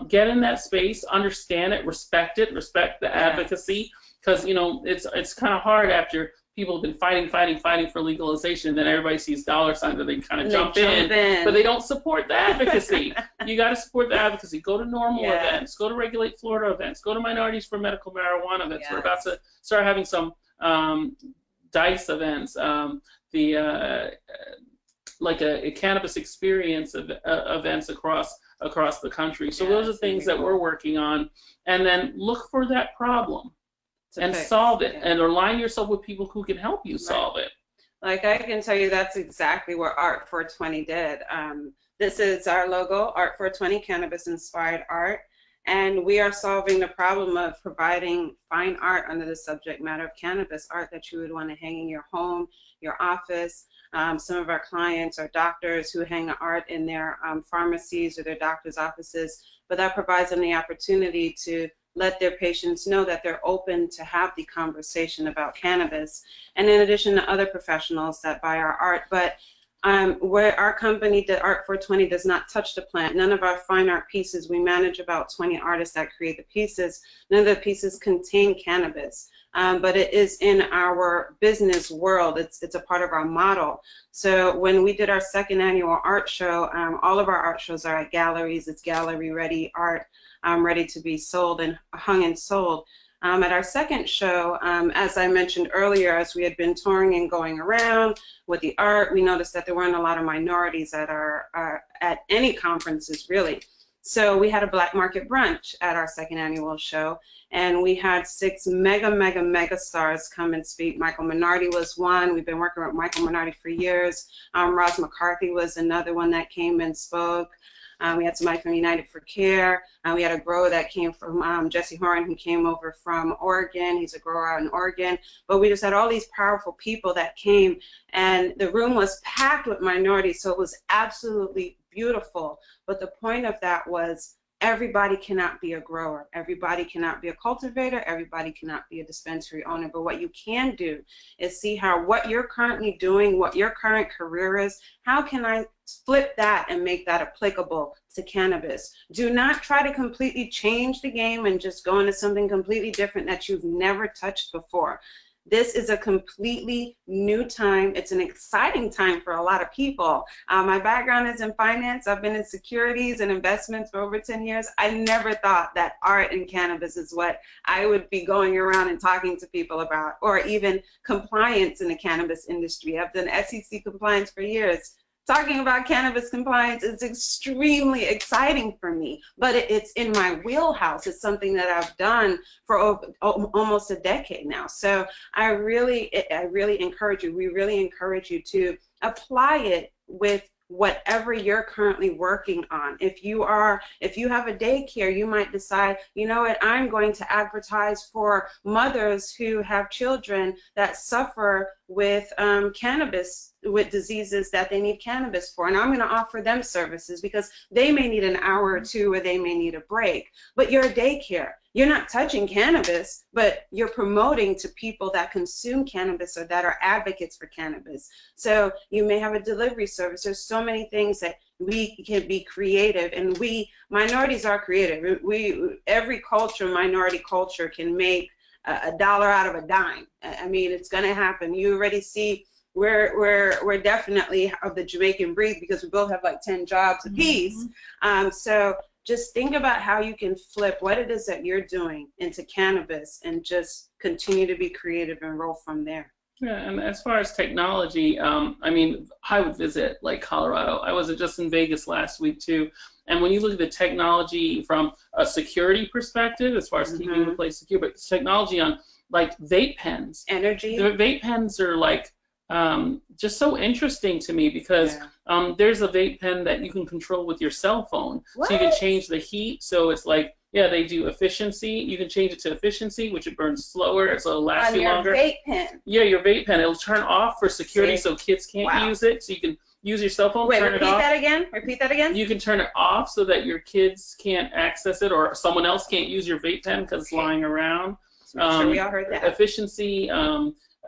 Get in that space, understand it, respect the advocacy, because you know it's kind of hard after people have been fighting for legalization, and then everybody sees dollar signs and they kind of jump in, but they don't support the advocacy. You got to support the advocacy. Go to normal events, go to Regulate Florida events, go to Minorities for Medical Marijuana events. We're about to start having some DICE events, like a cannabis experience events across the country. So those are things that we're working on, and then look for that problem and solve it, and align yourself with people who can help you solve it. Like, I can tell you that's exactly what Art 420 did. This is our logo, Art 420, cannabis-inspired art, and we are solving the problem of providing fine art under the subject matter of cannabis, art that you would want to hang in your home, your office. Some of our clients are doctors who hang art in their pharmacies or their doctor's offices, but that provides them the opportunity to let their patients know that they're open to have the conversation about cannabis, and in addition to other professionals that buy our art. But where our company, the Art 420, does not touch the plant. None of our fine art pieces, we manage about 20 artists that create the pieces. None of the pieces contain cannabis, but it is in our business world. It's a part of our model. So when we did our second annual art show, all of our art shows are at galleries. It's gallery-ready art, ready to be sold and hung and sold. At our second show, as I mentioned earlier, as we had been touring and going around with the art, we noticed that there weren't a lot of minorities at at any conferences, really. So we had a black market brunch at our second annual show, and we had 6 mega stars come and speak. Michael Minorities was one. We've been working with Michael Minorities for years. Roz McCarthy was another one that came and spoke. We had somebody from United for Care. We had a grower that came from, Jesse Horan, who came over from Oregon. He's a grower out in Oregon. But we just had all these powerful people that came, and the room was packed with minorities, so it was absolutely beautiful. But the point of that was, everybody cannot be a grower. Everybody cannot be a cultivator. Everybody cannot be a dispensary owner. But what you can do is see how what you're currently doing, what your current career is, how can I flip that and make that applicable to cannabis? Do not try to completely change the game and just go into something completely different that you've never touched before. This is a completely new time. It's an exciting time for a lot of people. My background is in finance. I've been in securities and investments for over 10 years. I never thought that art and cannabis is what I would be going around and talking to people about, or even compliance in the cannabis industry. I've done SEC compliance for years. Talking about cannabis compliance is extremely exciting for me, but it's in my wheelhouse. It's something that I've done for almost a decade now. So I really encourage you, we really encourage you to apply it with whatever you're currently working on. If you have a daycare, you might decide, you know what, I'm going to advertise for mothers who have children that suffer with cannabis, with diseases that they need cannabis for, and I'm going to offer them services because they may need an hour or two, or they may need a break. But you're a daycare. You're not touching cannabis, but you're promoting to people that consume cannabis or that are advocates for cannabis. So you may have a delivery service. There's so many things that we can be creative, and we minorities are creative. Every culture, minority culture, can make a dollar out of a dime. I mean, it's going to happen. You already see we're definitely of the Jamaican breed because we both have like 10 jobs apiece. So just think about how you can flip what it is that you're doing into cannabis and just continue to be creative and roll from there. Yeah, and as far as technology, I mean, I would visit like Colorado. I was just in Vegas last week too. And when you look at the technology from a security perspective, as far as keeping the place secure, but technology on like vape pens. Energy. The vape pens are like just so interesting to me because there's a vape pen that you can control with your cell phone. What? So you can change the heat. So it's like, yeah, they do efficiency. You can change it to efficiency, which it burns slower, so it'll last you longer. On your vape pen. Yeah, your vape pen. It'll turn off for security so kids can't use it. So you can use your cell phone, turn it off. Repeat that again? Repeat that again? You can turn it off so that your kids can't access it or someone else can't use your vape pen because it's lying around. Make sure we all heard that. Efficiency,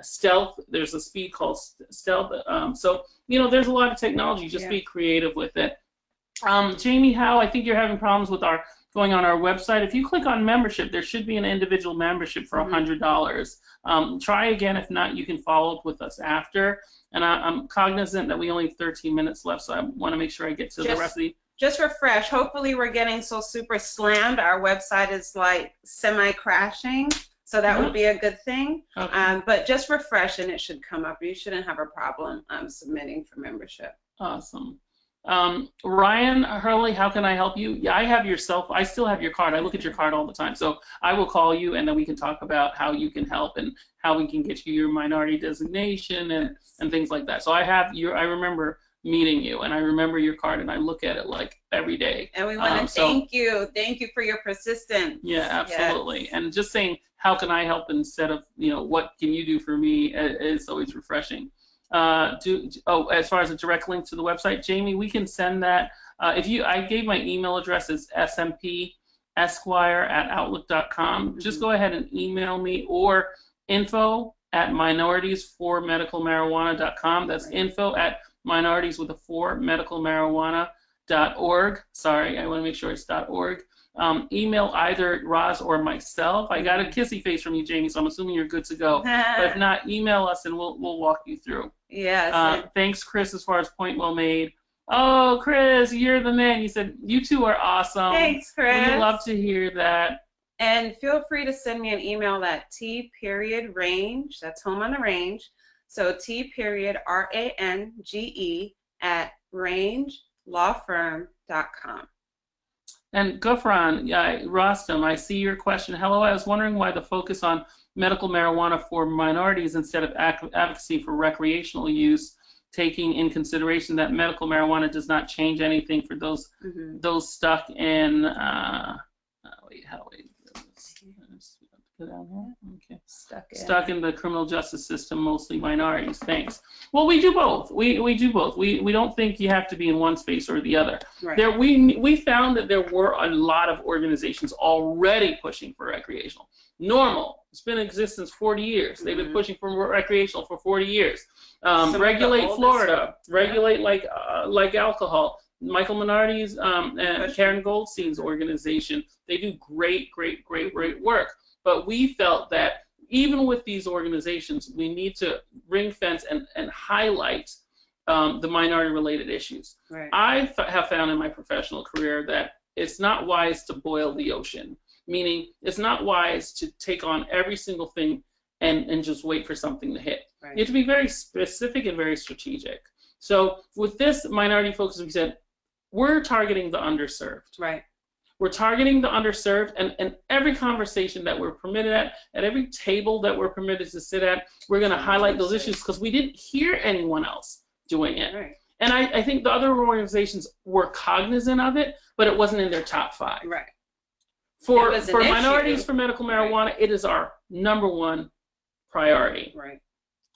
stealth. There's a speed called stealth. So, you know, there's a lot of technology. Just be creative with it. Jamie Howe, I think you're having problems with going on our website. If you click on membership, there should be an individual membership for $100. Try again. If not, you can follow up with us after. And I'm cognizant that we only have 13 minutes left, so I want to make sure I get to the rest of the... Just refresh. Hopefully we're getting so super slammed. Our website is like semi-crashing, so that would be a good thing. Okay. But just refresh and it should come up. You shouldn't have a problem submitting for membership. Awesome. Ryan Hurley, how can I help you? Yeah, I still have your card. I look at your card all the time. So I will call you and then we can talk about how you can help and how we can get you your minority designation and things like that. So I remember meeting you and I remember your card and I look at it like every day. And we want to thank you. Thank you for your persistence. Yeah, absolutely. Yes. And just saying, how can I help instead of, you know, what can you do for me is always refreshing. As far as a direct link to the website, Jamie, we can send that. I gave my email address as smpesquire@outlook.com. Just go ahead and email me or info@minorities4medicalmarijuana.com. That's info@minorities4medicalmarijuana.org. Sorry, I want to make sure it's .org. Email either Roz or myself. I got a kissy face from you, Jamie, so I'm assuming you're good to go. But if not, email us and we'll walk you through. Yes. Thanks, Chris, as far as point well made. Oh, Chris, you're the man. You said you two are awesome. Thanks, Chris. We love to hear that. And feel free to send me an email at t.range, that's home on the range. So t.range@rangelawfirm.com. And Gufran Rostam, I see your question. Hello, I was wondering why the focus on medical marijuana for minorities instead of advocacy for recreational use, taking in consideration that medical marijuana does not change anything for those stuck in Okay. Stuck in the criminal justice system, mostly minorities. Thanks. Well, we do both. We do both. We don't think you have to be in one space or the other. Right. We found that there were a lot of organizations already pushing for recreational. Normal. It's been in existence 40 years. They've been pushing for recreational for 40 years. Regulate Florida. Regulate like alcohol. Michael Minorities and Karen Goldstein's organization. They do great work. But we felt that even with these organizations, we need to ring fence and highlight the minority-related issues. Right. I have found in my professional career that it's not wise to boil the ocean, meaning it's not wise to take on every single thing and just wait for something to hit. Right. You have to be very specific and very strategic. So with this minority focus, we said, we're targeting the underserved. Right. We're targeting the underserved, and every conversation that we're permitted at every table that we're permitted to sit at, we're going to highlight those issues because we didn't hear anyone else doing it. Right. And I think the other organizations were cognizant of it, but it wasn't in their top 5. Right. For minorities for medical marijuana, it is our #1 priority. Right.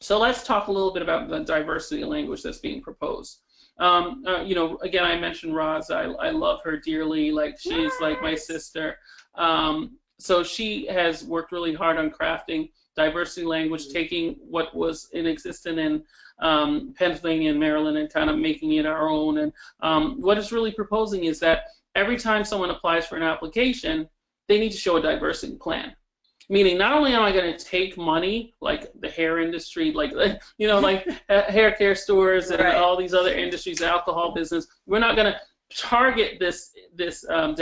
So let's talk a little bit about the diversity language that's being proposed. You know, again, I mentioned Roz. I love her dearly. Like, she's like my sister. So she has worked really hard on crafting diversity language, taking what was in existence in Pennsylvania and Maryland and kind of making it our own. And what it's really proposing is that every time someone applies for an application, they need to show a diversity plan. Meaning, not only am I going to take money, like the hair industry, like hair care stores and all these other industries, the alcohol business, we're not going to target this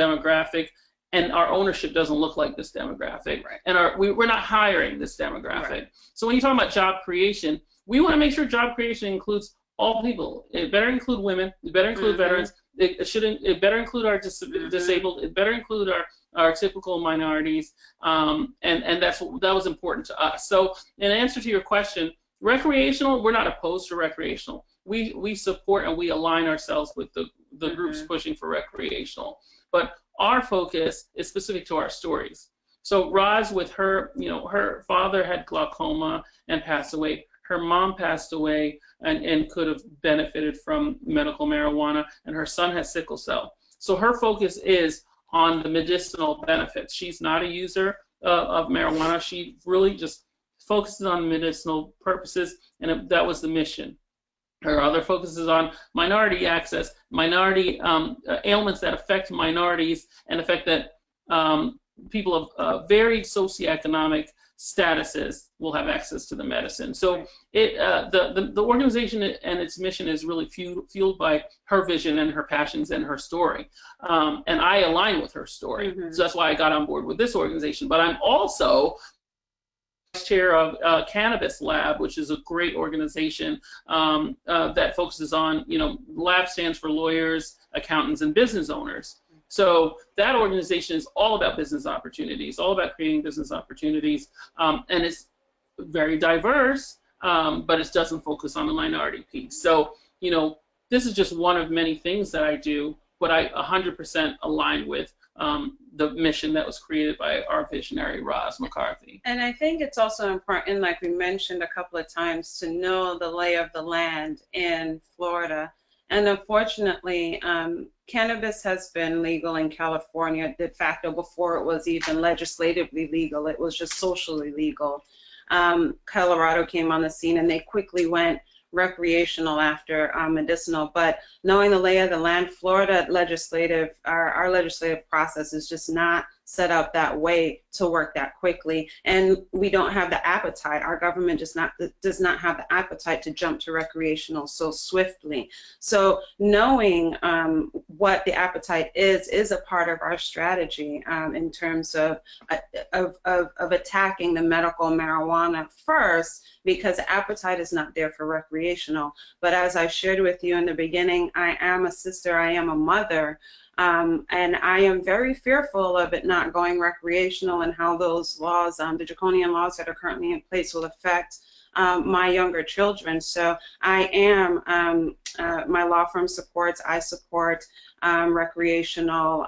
demographic, and our ownership doesn't look like this demographic, and we're not hiring this demographic. So when you talk about job creation, we want to make sure job creation includes all people. It better include women. It better include veterans. It better include our disabled. It better include our typical minorities. And that was important to us. So in answer to your question, recreational, we're not opposed to recreational. We support and we align ourselves with the groups pushing for recreational. But our focus is specific to our stories. So Roz, with her, her father had glaucoma and passed away. Her mom passed away and could have benefited from medical marijuana, and her son has sickle cell. So her focus is on the medicinal benefits. She's not a user of marijuana. She really just focuses on medicinal purposes, and that was the mission. Her other focus is on minority access, minority ailments that affect minorities and affect that people of varied socioeconomic statuses will have access to the medicine. So the organization and its mission is really fueled by her vision and her passions and her story. And I align with her story. So that's why I got on board with this organization. But I'm also chair of Cannabis Lab, which is a great organization that focuses on, lab stands for lawyers, accountants, and business owners. So that organization is all about business opportunities, all about creating business opportunities, and it's very diverse, but it doesn't focus on the minority piece. So, this is just one of many things that I do, but I 100% align with the mission that was created by our visionary, Roz McCarthy. And I think it's also important, like we mentioned a couple of times, to know the lay of the land in Florida. And unfortunately, cannabis has been legal in California de facto before it was even legislatively legal. It was just socially legal. Colorado came on the scene, and they quickly went recreational after medicinal. But knowing the lay of the land, Florida legislative, our legislative process is just not set up that way to work that quickly, and we don't have the appetite. Our government does not have the appetite to jump to recreational so swiftly. So knowing what the appetite is a part of our strategy in terms of attacking the medical marijuana first, because appetite is not there for recreational. But as I shared with you in the beginning, I am a sister, I am a mother, and I am very fearful of it not going recreational and how those laws, the draconian laws that are currently in place, will affect my younger children. So I am, my law firm supports, I support recreational,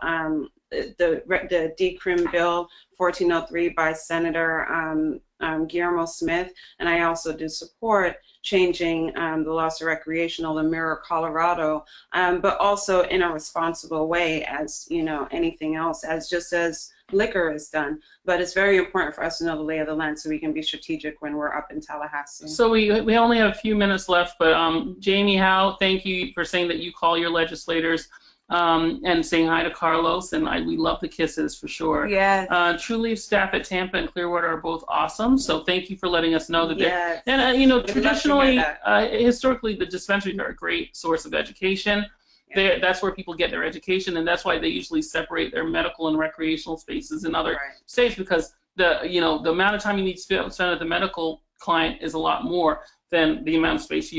the decrim bill 1403 by Senator Guillermo Smith, and I also do support changing the laws to recreational to mirror Colorado, but also in a responsible way, as anything else, as liquor is done. But it's very important for us to know the lay of the land so we can be strategic when we're up in Tallahassee. So we only have a few minutes left, but Jamie Howe, thank you for saying that you call your legislators. And saying hi to Carlos, and we love the kisses for sure. Yes. True Leaf staff at Tampa and Clearwater are both awesome, so thank you for letting us know that yes. they're. And traditionally, historically, the dispensaries are a great source of education. Yeah. That's where people get their education, and that's why they usually separate their medical and recreational spaces in other states, because the amount of time you need to spend at the medical client is a lot more than the amount of space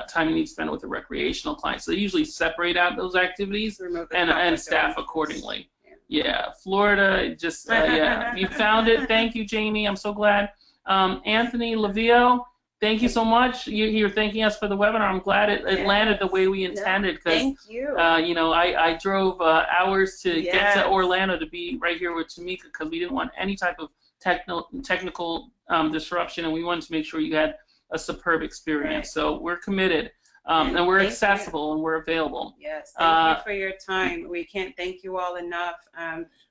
time you need to spend with a recreational client. So they usually separate out those activities and staff accordingly. Yeah, Florida, just, you found it. Thank you, Jamie. I'm so glad. Anthony Lavio, thank you so much. You're thanking us for the webinar. I'm glad it landed the way we intended. Thank you. I drove hours to get to Orlando to be right here with Tamieka because we didn't want any type of technical disruption, and we wanted to make sure you had a superb experience. So we're committed, and we're accessible and we're available. Yes, thank you for your time. We can't thank you all enough.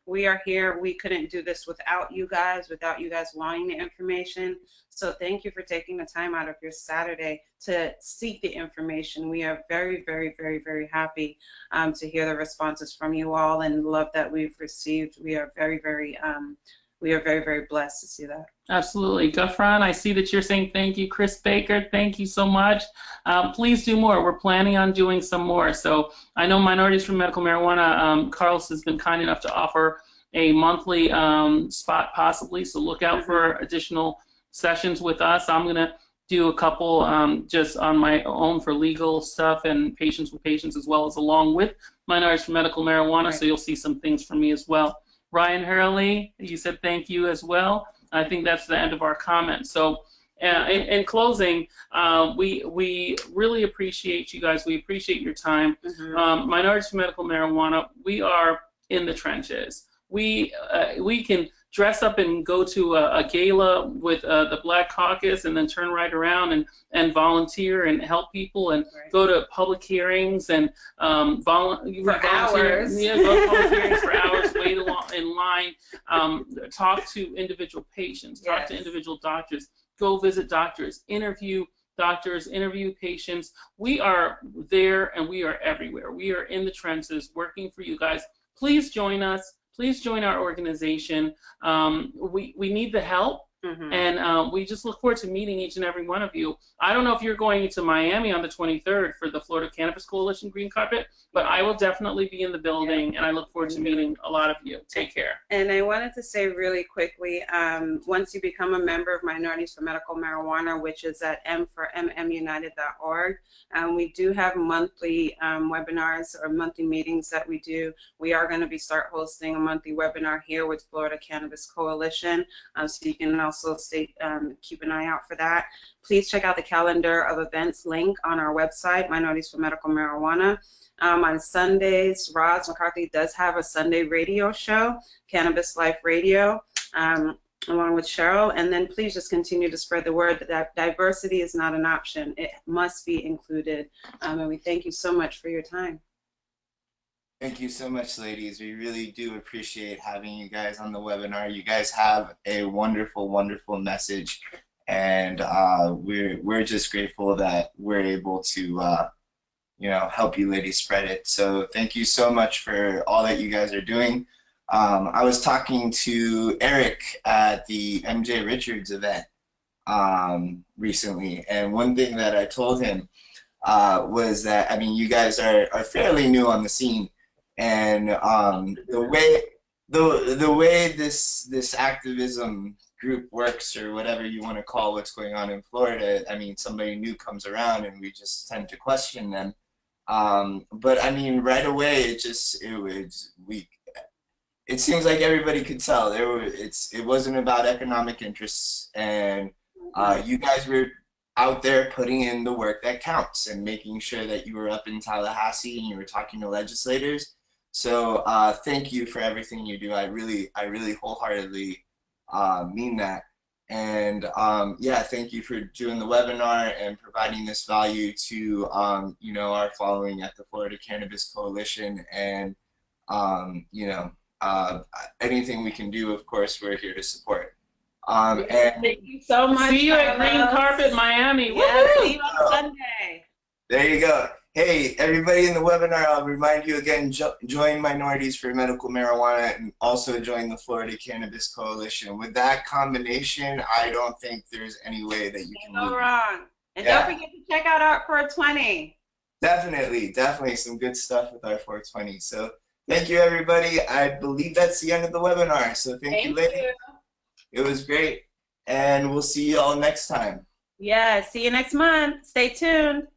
We are here. We couldn't do this without you guys wanting the information. So thank you for taking the time out of your Saturday to seek the information. We are very, very, very, very happy to hear the responses from you all and love that we've received. We are very, very we are very, very blessed to see that. Absolutely. Gufran, I see that you're saying thank you. Chris Baker, thank you so much. Please do more. We're planning on doing some more. So I know Minorities for Medical Marijuana, Carlos has been kind enough to offer a monthly spot possibly. So look out for additional sessions with us. I'm going to do a couple just on my own for legal stuff and patients with patients, as well as along with Minorities for Medical Marijuana. Right. So you'll see some things from me as well. Ryan Hurley, you said thank you as well. I think that's the end of our comments. So in closing, we really appreciate you guys. We appreciate your time. Minorities for Medical Marijuana, we are in the trenches. We can dress up and go to a gala with the Black Caucus and then turn right around and volunteer and help people and go to public hearings and volunteer for hours. Yeah, go to public hearings for hours, wait in line, talk to individual patients, talk to individual doctors, go visit doctors, interview doctors, interview patients. We are there and we are everywhere. We are in the trenches working for you guys. Please join us. Please join our organization. We need the help, and we just look forward to meeting each and every one of you. I don't know if you're going to Miami on the 23rd for the Florida Cannabis Coalition Green Carpet, but I will definitely be in the building, and I look forward to meeting a lot of you. Take care. And I wanted to say really quickly, once you become a member of Minorities for Medical Marijuana, which is at mmunited.org, we do have monthly webinars or monthly meetings that we do. We are going to start hosting a monthly webinar here with Florida Cannabis Coalition, so you can also keep an eye out for that. Please check out the calendar of events link on our website, Minorities for Medical Marijuana. On Sundays, Roz McCarthy does have a Sunday radio show, Cannabis Life Radio, along with Scheril. And then please just continue to spread the word that diversity is not an option. It must be included. And we thank you so much for your time. Thank you so much, ladies. We really do appreciate having you guys on the webinar. You guys have a wonderful, wonderful message. And we're just grateful that we're able to help you ladies spread it. So thank you so much for all that you guys are doing. I was talking to Eric at the MJ Richards event recently, and one thing that I told him was that, I mean, you guys are fairly new on the scene, and the way this activism group works, or whatever you want to call what's going on in Florida, I mean, somebody new comes around and we just tend to question them. But I mean, right away, it seems like everybody could tell it wasn't about economic interests, and you guys were out there putting in the work that counts and making sure that you were up in Tallahassee and you were talking to legislators. So thank you for everything you do. I really wholeheartedly mean that. And yeah, thank you for doing the webinar and providing this value to our following at the Florida Cannabis Coalition. And anything we can do, of course, we're here to support. And thank you so much. See you at Green Carpet Miami. Yeah, see you on Sunday. There you go. Hey, everybody in the webinar, I'll remind you again, join Minorities for Medical Marijuana and also join the Florida Cannabis Coalition. With that combination, I don't think there's any way that you can go wrong. And don't forget to check out Art 420. Definitely some good stuff with Art 420. So thank you, everybody. I believe that's the end of the webinar. So thank you, ladies. It was great. And we'll see you all next time. Yeah, see you next month. Stay tuned.